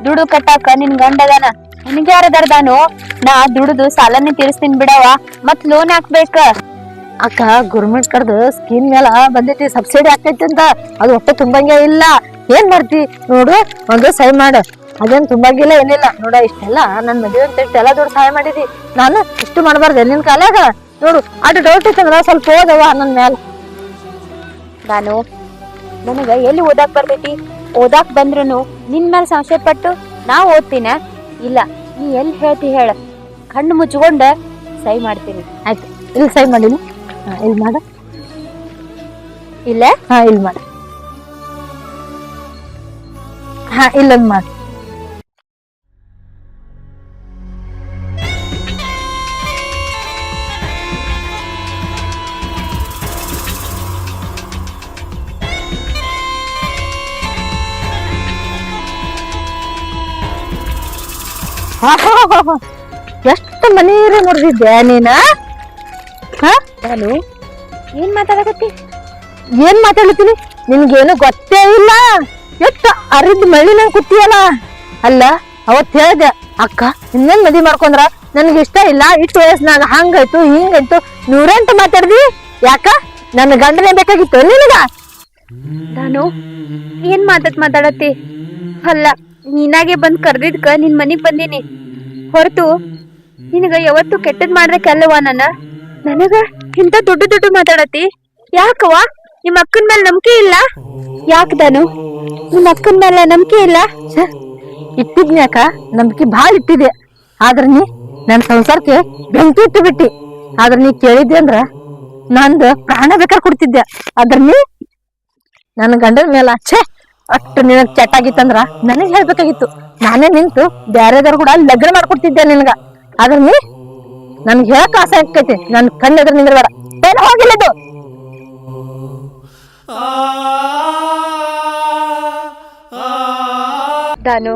Speaker 1: ದುಡ್ಡು ಕಟ್ಟಾಕ ನಿನ್ ಗಂಡದಾನ. ನಿನ್ಗೆ ಯಾರದಾರ್ದಾನು? ನಾ ದುಡ್ದು ಸಾಲನೇ ತೀರಿಸ್ತೀನಿ ಬಿಡವ, ಮತ್ ಲೋನ್ ಹಾಕ್ಬೇಕ.
Speaker 5: ಅಕ್ಕ ಗೌರ್ಮೆಂಟ್ ಕಡ್ದು ಸ್ಕೀಮ್ ಮೇಲೆ ಬಂದೈತಿ, ಸಬ್ಸಿಡಿ ಆಗ್ತೈತಿ ಅಂತ. ಅದು ಒಟ್ಟು ತುಂಬಂಗೆ ಇಲ್ಲ. ಏನ್ ಮಾಡ್ತಿ ನೋಡು, ಒಂದು ಸಹಿ ಮಾಡ. ಅದೇನ್ ತುಂಬಂಗಿಲ್ಲ ಏನಿಲ್ಲ ನೋಡ. ಇಷ್ಟೆಲ್ಲ ನನ್ ಮದುವೆ ಅಂತ ಎಲ್ಲ ದುಡ್ಡು ಸಹಾಯ ಮಾಡಿದಿ. ನಾನು ಇಷ್ಟು ಮಾಡಬಾರ್ದು ನಿನ್ ಕಾಲಾಗ. ನೋಡು ಅಷ್ಟು ಡೌಟ್ ಇತ್ತಂದ್ರ ಸ್ವಲ್ಪ ಹೋದವ ನನ್ ಮ್ಯಾಲ.
Speaker 1: ನನಗ ಎಲ್ಲಿ ಓದಾಕ್ ಬರ್ತೈತಿ? ಓದಾಕ್ ಬಂದ್ರು ನಿನ್ ಮೇಲೆ ಸಂಶಯ ಪಟ್ಟು ನಾ ಓದ್ತೀನ? ಇಲ್ಲ, ನೀ ಎಲ್ಲಿ ಹೇಳ್ತಿ ಹೇಳ. ಕಣ್ಣು ಮುಚ್ಕೊಂಡ ಸಹಿ ಮಾಡ್ತೀನಿ.
Speaker 5: ಆಯ್ತು, ಇಲ್ಲಿ ಸೈ ಮಾಡಿನಿ. ಇಲ್ಲಿ ಮಾಡ.
Speaker 1: ಇಲ್ಲ
Speaker 5: ಇಲ್ಲಿ ಮಾಡ. ಇಲ್ಲೊಂದು ಮಾಡು. ಎಷ್ಟು ಮನೀರು ನೋಡಿದ್ದೆ ನೀನ?
Speaker 1: ನಾನು ಏನ್ ಮಾತಾಡಕತ್ತಿ?
Speaker 5: ಏನ್ ಮಾತಾಡ್ತೀನಿ? ನಿನ್ಗೇನು ಗೊತ್ತೇ ಇಲ್ಲ. ಎಷ್ಟು ಅರಿದ್ ಮಳ್ಳಿನಂಗ್ ಕೂತಿಯಲ್ಲ. ಅಲ್ಲ ಅವತ್ ಹೇಳ್ದೆ, ಅಕ್ಕ ಇನ್ನೇನ್ ಮದ್ವಿ ಮಾಡ್ಕೊಂಡ್ರ ನನ್ಗೆ ಇಷ್ಟ ಇಲ್ಲ, ಇಷ್ಟು ವಯಸ್ಸಿನಾಗ ಹಂಗಾಯ್ತು ಹಿಂಗಾಯ್ತು 108 ಮಾತಾಡ್ದಿ. ಯಾಕ ನನ್ನ ಗಂಡನೇ ಬೇಕಾಗಿತ್ತು ನಿನಗ?
Speaker 1: ನಾನು ಏನ್ ಮಾತಾಡತ್ತಿ? ಅಲ್ಲ, ನೀನಾಗೆ ಬಂದ್ ಕರ್ದಿದ್ಕ ನಿನ್ ಮನಿಗ್ ಬಂದೀನಿ ಹೊರತು ನಿನಗ ಯಾವತ್ತು ಕೆಟ್ಟದ್ ಮಾಡ್ಬೇಕಲ್ವಾ? ನನಗ ಇಂತ ದೊಡ್ಡ ಮಾತಾಡತಿ ಯಾಕವ? ನಿಮ್ಮ ಅಕ್ಕನ ಮೇಲೆ ನಂಬಿಕೆ ಇಲ್ಲ? ಯಾಕ ನಾನು ನಿಮ್ಮ ಅಕ್ಕನ ಮೇಲೆ ನಂಬಿಕೆ ಇಲ್ಲ?
Speaker 5: ಇಟ್ಟಿದ್ನ್ಯಾಕ ನಂಬಿಕೆ ಭಾಳ ಇಟ್ಟಿದೆ. ಆದ್ರ ನೀ ನನ್ ಸಂಸಾರಕ್ಕೆ ಬೆಂಕಿ ಇಟ್ಟು ಬಿಟ್ಟಿ. ಆದ್ರ ನೀ ಕೇಳಿದ್ದೆ ಅಂದ್ರ ನಂದು ಪ್ರಾಣ ಬೇಕಾರ್ ಕೊಡ್ತಿದ್ದೆ. ಆದ್ರ ನೀ ನನ್ನ ಗಂಡನ ಮೇಲೆ ಛೇ ಅಷ್ಟು ನಿನಗ್ ಕೆಟ್ಟಾಗಿತ್ತಂದ್ರ ನನಗ್ ಹೇಳ್ಬೇಕಾಗಿತ್ತು. ನಾನೇ ನಿಂತು ಬ್ಯಾರೆದವ್ರು ಕೂಡ ಲಗ್ನ ಮಾಡ್ಕೊಡ್ತಿದ್ದೆ ನಿನಗ. ಆದ್ರ ನೀ ನನ್ಗೆ ಹೇಳಕ್ ಆಸೆ ಆಕೈತಿ. ನನ್ ಕಣ್ಣೆದ್ರ ನಿಂದ್ರಬೇಡ. ಏನ್ ಹೋಗಿಲ್ಲದು?
Speaker 1: ನಾನು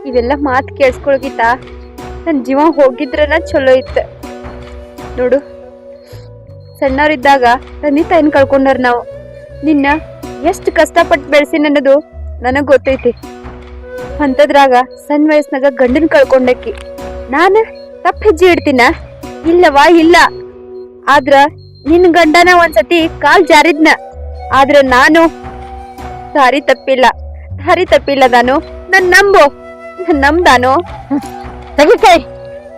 Speaker 1: ಇವೆಲ್ಲ ಮಾತು ಕೇಳಿಸ್ಕೊಳಗಿತ್ತ ನನ್ ಜೀವ ಹೋಗಿದ್ರನ ಚಲೋ ಇತ್ತು. ನೋಡು, ಸಣ್ಣವ್ರಿದ್ದಾಗ ತಂದೆ ತಾಯಿನ ಕಳ್ಕೊಂಡವ್ರ ನಾವು. ನಿನ್ನ ಎಷ್ಟು ಕಷ್ಟಪಟ್ಟು ಬೆಳೆಸಿ ಅನ್ನೋದು ನನಗ್ ಗೊತ್ತೈತಿ. ಅಂತದ್ರಾಗ ಸಣ್ಣ ವಯಸ್ಸಿನಾಗ ಗಂಡನ್ ಕಳ್ಕೊಂಡಕ್ಕಿ ನಾನು ತಪ್ಪ ಹೆಜ್ಜೆ ಇಡ್ತೀನ? ಇಲ್ಲವಾ ಇಲ್ಲ. ಆದ್ರ ನಿನ್ ಗಂಡನ ಒಂದ್ಸತಿ ಕಾಲ್ ಜಾರಿದ್ನ. ಆದ್ರ ನಾನು ದಾರಿ ತಪ್ಪಿಲ್ಲ ನಾನು. ನನ್ ನಂಬ್ದಾನು
Speaker 5: ತೆಗಿಕೈ.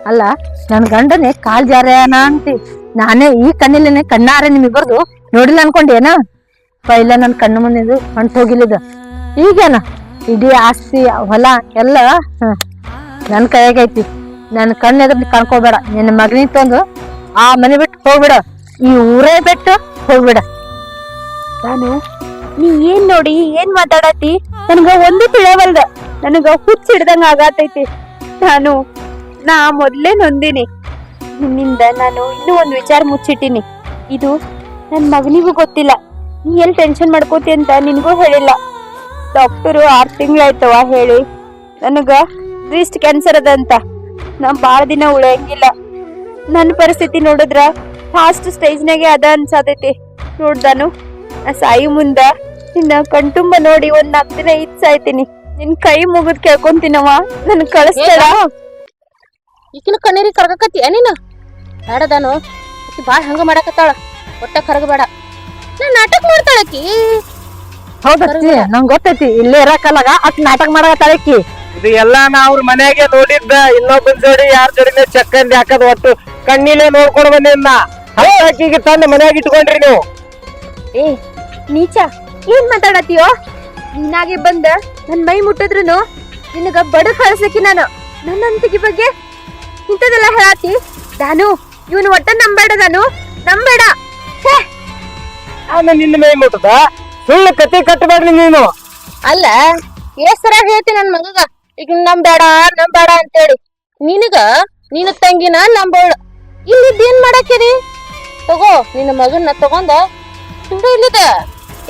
Speaker 5: ಅಲ್ಲ, ನನ್ ಗಂಡನೇ ಕಾಲ್ ಜಾರ್ಯಾನ ಅಂತಿ. ನಾನೇ ಈ ಕಣ್ಣಿಲೇನೆ ಕಣ್ಣಾರೆ ನಿಮ್ಮಿಬ್ಬರದು ನೋಡಿಲ್ಲ ಅನ್ಕೊಂಡೇನ? ಪೈಲ ನನ್ ಕಣ್ಣು ಮುಂದೆ ಹೊಂಟ್ ಹೋಗಿಲ್ಲಿದ. ಈಗೇನ ಇಡೀ ಆಸ್ತಿ ಹೊಲ ಎಲ್ಲ ನನ್ ಕೈಯಾಗೈತಿ. ನನ್ ಕಣ್ಣೆದ್ರ ಕಣ್ಕೋಬೇಡ. ನಿನ್ನ ಮಗನಿಗೆ ತಂದು ಆ ಮನೆ ಬಿಟ್ಟು ಹೋಗ್ಬಿಡ. ಈ ಊರೇ ಬಿಟ್ಟು ಹೋಗ್ಬಿಡ.
Speaker 1: ನಾನು ನೀ ಏನ್ ನೋಡಿ ಏನ್ ಮಾತಾಡತಿ? ನನ್ಗ ಒಂದು ತಿಳಿಯವಲ್ದ. ನನಗ ಹುಚ್ಚ ಹಿಡ್ದಂಗ ಆಗತೈತಿ. ನಾ ಮೊದ್ಲೇ ನೊಂದಿನಿ. ನಿನ್ನಿಂದ ನಾನು ಇನ್ನೂ ಒಂದ್ ವಿಚಾರ ಮುಚ್ಚಿಟ್ಟಿನಿ. ಇದು ನನ್ ಮಗನಿಗೂ ಗೊತ್ತಿಲ್ಲ. ನೀ ಎಲ್ಲಿ ಟೆನ್ಷನ್ ಮಾಡ್ಕೋತಿ ಅಂತ ನಿನ್ಗೂ ಹೇಳಿಲ್ಲ. ಡಾಕ್ಟರು 6 ತಿಂಗಳಾಯ್ತವ ಹೇಳಿ ನನಗ ಬ್ರೆಸ್ಟ್ ಕ್ಯಾನ್ಸರ್ ಅದಂತ. ನಾ ಬಾಳ ದಿನ ಉಳಿಯಂಗಿಲ್ಲ. ನನ್ನ ಪರಿಸ್ಥಿತಿ ನೋಡಿದ್ರ ಫಾಸ್ಟ್ ಸ್ಟೇಜ್ನಾಗೆ ಅದ ಅನ್ಸಾತೈತಿ. ನೋಡ್ದಾನು ಸಾಯಿ ಮುಂದ ನಿನ್ನ ಕಣ್ತುಂಬ ನೋಡಿ 4 ದಿನ ಸಾಯ್ತೀನಿ. ನಿನ್ ಕೈ ಮುಗಿದ್ ಕೇಳ್ಕೊಂತೀನವ, ನನ್ ಕಳಿಸ್ತಾಳ.
Speaker 4: ಈಕಿನ ಕಣ್ಣೀರಿ ಕರ್ಗಕತ್ತೀಯ ನೀನು? ಬೇಡದಾನು ಆಕಿ ಬಾಳ ಹಂಗ ಮಾಡಕತ್ತಾಳ. ಒಟ್ಟ ಕರಗಬೇಡ. ನಾ ನಾಟಕ ಮಾಡ್ತಾಳಕಿ.
Speaker 5: ಹೌದತ್ತಿ, ನಂಗ್ ಗೊತ್ತೈತಿ. ಇಲ್ಲೇ ಇರಕಲ್ಲಾಗ ಅಟ್ ನಾಟಕ ಮಾಡಕತ್ತಾಳಕಿ.
Speaker 6: ಇದು ಎಲ್ಲಾ ನಾ ಅವ್ರ ಮನೆಗೆ ನೋಡಿದ್ದ. ಇನ್ನೊಬ್ಬನ ಜೋಡಿ ಯಾರ ಜೋಡಿನ ಚಕ್ಕಂದಿ ಹಾಕದ್ ಒಟ್ಟು ಕಣ್ಣಿಲೆ ನೋಡ್ಕೊಂಡು ಬಂದಿದ್ದ. ಹಾಕಿಗೆ ತಂದು ಮನ್ಯಾಗ ಇಟ್ಕೊಂಡ್ರಿ ನೀವು.
Speaker 1: ಏ ನೀಚ, ಏನ್ ಮಾತಾಡತ್ತೀಯೋ? ನೀನಾಗೆ ಬಂದ ನನ್ ಮೈ ಮುಟ್ಟಿದ್ರುನು ನಿನಗ ಬಡ ಕಳ್ಸಕಿ ನಾನು. ನನ್ನ ಅಂತಿಗೆ ಬಗ್ಗೆ ಇಂಥದೆಲ್ಲ ಹೇಳಾತಿ? ನಾನು ಇವನು ಒಟ್ಟ ನಂಬೇಡ.
Speaker 6: ಆಮೇಲೆ ನಿನ್ನ ಮೈ ಮುಟ್ಟದ ಸುಳ್ಳು ಕತೆ ಕಟ್ಟಬೇಡ್ರಿ ನೀನು.
Speaker 4: ಅಲ್ಲ, ಸರ ಹೇಳ್ತಿ ನನ್ ಮಗಗ ಈಗ ನಂಬೇಡ ಅಂತೇಳಿ. ನೀನು ತಂಗಿನ ನಂಬೋಳು. ಇಲ್ಲಿದ್ದೇನ್ ಮಾಡಾಕಿರಿ? ತಗೋ ನಿನ್ನ ಮಗನ್ನ ತಗೊಂಡ ಸುಡು ಇಲ್ಲಿದ.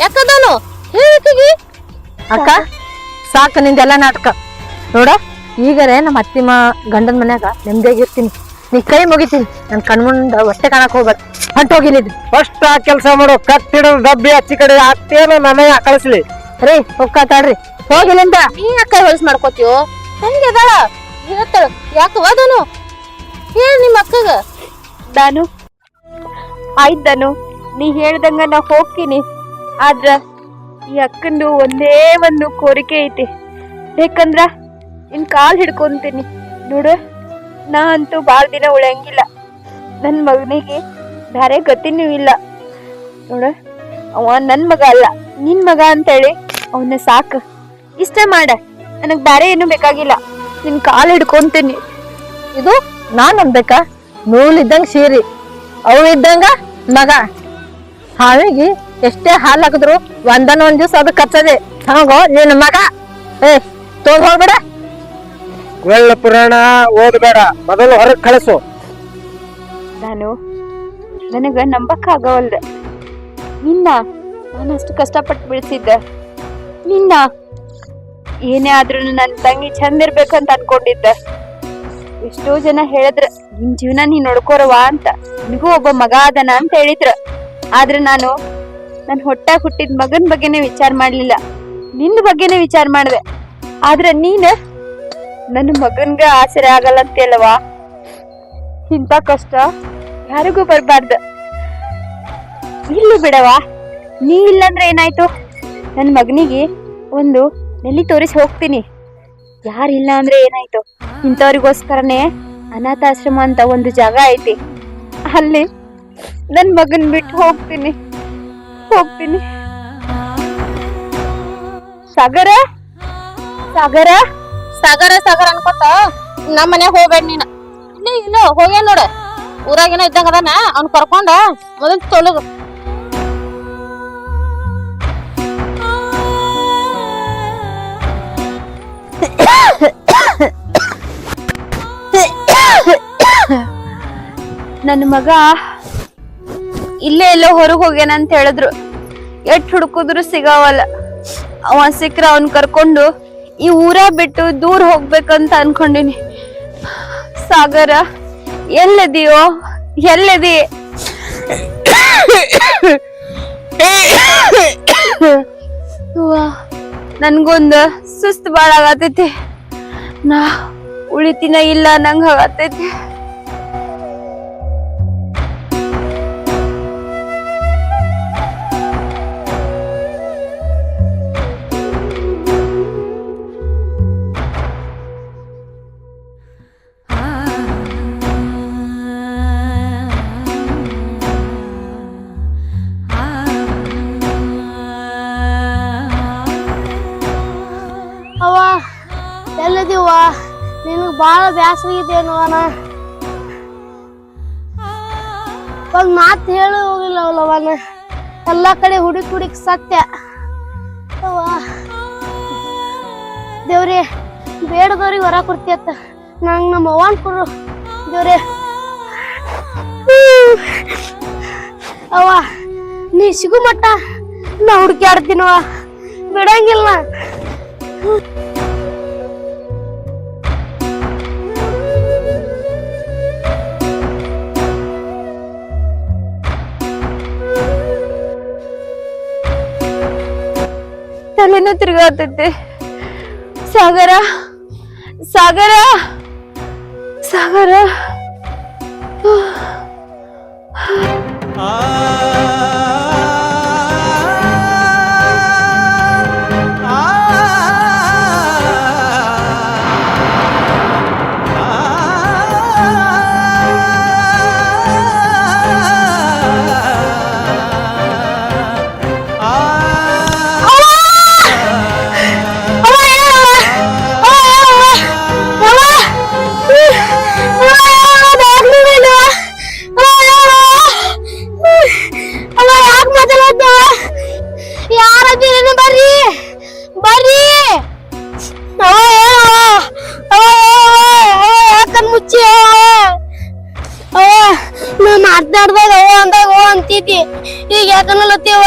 Speaker 4: ಯಾಕದಾನು ಹೇಳಿಕಿಗಿ?
Speaker 5: ಅಕ್ಕ ಸಾಕ ನಿಂದೆಲ್ಲ ನಾಟಕ. ನೋಡ, ಈಗರೇ ನಮ್ಮ ಅತ್ತಿಮ ಗಂಡನ ಮನ್ಯಾಗ ನೆಮ್ಮದಿಯಾಗಿರ್ತೀನಿ. ನೀ ಕೈ ಮುಗಿತೀನಿ. ನನ್ ಕಣ್ಮುಂದ ಹೊಟ್ಟೆ ಕಾಣಕ್ ಹೋಗ್ಬೇಡ. ಹೊಂಟೋಗಿಲ್ಲಿದ್
Speaker 6: ಫಸ್ಟ್ ಆ ಕೆಲಸ ಮಾಡು. ಕಟ್ಟಿಡ ಡಬ್ಬಿ ಹಚ್ಚಿ ಕಡೆ ಆಗ್ತೇನೋ ನಾನೇ ಕಳಿಸ್ಲಿ.
Speaker 5: ರೀ ಹೋಗ್ತಾಳ್ರಿ, ಹೋಗಿಲ್ಲಿಂದ.
Speaker 4: ನೀ ಯಾಕ ಹೊಲಸ್ ಮಾಡ್ಕೋತೀವೋ? ಹೆಂಗೆ ಅದಾಳ ಹೇಳ್ತಾಳ. ಯಾಕವಾದನು ಹೇಳಿ ನಿಮ್ಮ ಅಕ್ಕಗ.
Speaker 1: ನಾನು ಆಯ್ತಾನು ನೀ ಹೇಳ್ದಂಗ ನಾ ಹೋಗ್ತೀನಿ. ಆದ್ರ ಈ ಅಕ್ಕಂದು ಒಂದೇ ಒಂದು ಕೋರಿಕೆ ಐತಿ. ಬೇಕಂದ್ರ ನಿನ್ ಕಾಲ್ ಹಿಡ್ಕೊಂತೀನಿ. ನೋಡು, ನಾ ಅಂತೂ ಬಾಳ ದಿನ ಉಳಿಯಂಗಿಲ್ಲ. ನನ್ ಮಗನಿಗೆ ಬ್ಯಾರೆ ಗತಿನೂ ಇಲ್ಲ. ನೋಡ, ಅವ ನನ್ ಮಗ ಅಲ್ಲ, ನಿನ್ ಮಗ ಅಂತೇಳಿ ಅವನ್ನ ಸಾಕು. ಇಷ್ಟ ಮಾಡ, ನನಗ್ ಬ್ಯಾರೆ ಏನು ಬೇಕಾಗಿಲ್ಲ. ನಿನ್ ಕಾಲ್ ಹಿಡ್ಕೊಂತೀನಿ.
Speaker 5: ಇದು ನಾನ್ ಅನ್ಬೇಕಾ? ನೂಲ್ ಇದ್ದಂಗ ಸೀರಿ ಅವು ಇದ್ದಂಗ ಮಗ. ಹಾವಿಗೆ ಎಷ್ಟೇ ಹಾಲು ಹಾಕಿದ್ರು ಒಂದ್ ದಿವ್ಸ ಅದು ಕಚ್ಚದೆ. ಹಂಗೋ ನಿನ್ನ ಮಗ ತೋದ್ ಹೋಗ್ಬೇಡ.
Speaker 6: ಒಳ್ಳ ಪುರಾಣ ಓದ್ಬೇಡ, ಮೊದಲು ಹೊರಗ್ ಕಳಿಸು.
Speaker 1: ನಾನು ನನಗ ನಂಬಕ್ ಆಗವಲ್ದ. ನಿನ್ನ ನಾನು ಅಷ್ಟು ಕಷ್ಟಪಟ್ಟು ಬೆಳೆಸಿದ್ದೆ. ನಿನ್ನ ಏನೇ ಆದ್ರೂ ನನ್ನ ತಂಗಿ ಚಂದ ಇರ್ಬೇಕಂತ ಅನ್ಕೊಂಡಿದ್ದೆ. ಎಷ್ಟೋ ಜನ ಹೇಳಿದ್ರ ನಿನ್ ಜೀವನ ನೀ ನೋಡ್ಕೋರವಾ ಅಂತ, ನಿನಗೂ ಒಬ್ಬ ಮಗ ಅದನ ಅಂತ ಹೇಳಿದ್ರ. ಆದ್ರೆ ನಾನು ನನ್ ಹೊಟ್ಟಾಗ ಹುಟ್ಟಿದ ಮಗನ್ ಬಗ್ಗೆನೆ ವಿಚಾರ ಮಾಡ್ಲಿಲ್ಲ, ನಿನ್ನ ಬಗ್ಗೆನೆ ವಿಚಾರ ಮಾಡ್ದೆ. ಆದ್ರೆ ನೀನ್ ನನ್ನ ಮಗನ್ಗ ಆಸರೆ ಆಗಲ್ಲ ಅಂತೇಳವಾ? ಇಂಥ ಕಷ್ಟ ಯಾರಿಗೂ ಬರ್ಬಾರ್ದ. ಇಲ್ಲಿ ಬಿಡವಾ, ನೀ ಇಲ್ಲಂದ್ರೆ ಏನಾಯ್ತು? ನನ್ನ ಮಗನಿಗೆ ಒಂದು ನೆಲ್ಲಿ ತೋರಿಸಿ ಹೋಗ್ತೀನಿ. ಯಾರಿಲ್ಲ ಅಂದ್ರೆ ಏನಾಯ್ತು? ಇಂಥವ್ರಿಗೋಸ್ಕರನೇ ಅನಾಥಾಶ್ರಮ ಅಂತ ಒಂದು ಜಾಗ ಐತಿ, ಅಲ್ಲಿ ನನ್ ಮಗನ್ ಬಿಟ್ಟು ಹೋಗ್ತೀನಿ. ಸಾಗರ ಸಾಗರ
Speaker 5: ಸಾಗರ ಸಾಗರ ಅನ್ಕೋತ ನಮ್ಮ ಮನ್ಯಾಗ ಹೋಗ್ಬೇಡ ನೀನ. ಇಲ್ಲ ಹೋಗ್ಯ ನೋಡ, ಊರಾಗೇನೋ ಇದ್ದಂಗ ಅದಾನ, ಅವ್ನ ಕರ್ಕೊಂಡ ಮೊದಲ್ ತೊಲಗು.
Speaker 1: ನನ್ನ ಮಗ ಇಲ್ಲೇ ಎಲ್ಲೋ ಹೊರಗೆ ಹೋಗ್ಯಾನ ಅಂತ ಹೇಳಿದ್ರು. ಎಷ್ಟ್ ಹುಡುಕಿದ್ರು ಸಿಗಾವಲ್ಲ. ಅವ ಸಿಕ್ಕ್ರ ಅವನ್ ಕರ್ಕೊಂಡು ಈ ಊರ ಬಿಟ್ಟು ದೂರ ಹೋಗ್ಬೇಕಂತ ಅನ್ಕೊಂಡಿನಿ. ಸಾಗರ ಎಲ್ಲದಿಯೋ? ಎಲ್ಲದಿ? ನನ್ಗೊಂದು ಸುಸ್ತು ಬಾಳ ಆಗತೈತಿ. ನಾ ಉಳಿತಿನ ಇಲ್ಲ ನಂಗ ಆಗತೈತಿ.
Speaker 7: ಅವ್ವ ಎಲ್ಲದಿವ್ವ? ನಿನಗೆ ಭಾಳ ಬ್ಯಾಸರ ಆಗೈತೇನು? ಒಂದ್ ಮಾತು ಹೇಳಿ ಹೋಗಿಲ್ಲ ಅವಲವನ. ಎಲ್ಲ ಕಡೆ ಹುಡುಕ್ ಸತ್ಯ. ಅವ್ವ ದೇವ್ರಿ, ಬೇಡದವ್ರಿಗೆ ಹೊರ ಕೊಡ್ತಿಯತ್ತ, ನಂಗೆ ನಮ್ಮ ಅವ್ವನ್ ಕೊಡು ದೇವ್ರಿ. ಅವ್ವ ನೀ ಸಿಗು ಮಟ್ಟ ನಾ ಹುಡುಕ್ಯಾಡ್ತೀನವ್ವ, ಬಿಡಂಗಿಲ್ಲ.
Speaker 1: ತಲೆನೂ ತಿರ್ಗಾತೈತಿ. ಸಾಗರ ಸಾಗರ ಸಾಗರ ಮಾತಾಡ್ದಾಗ ಅಂದಾಗ ಅಂತಿದ್ದಿ, ಈಗ ಯಾಕನ್ನಲತ್ತೀವ?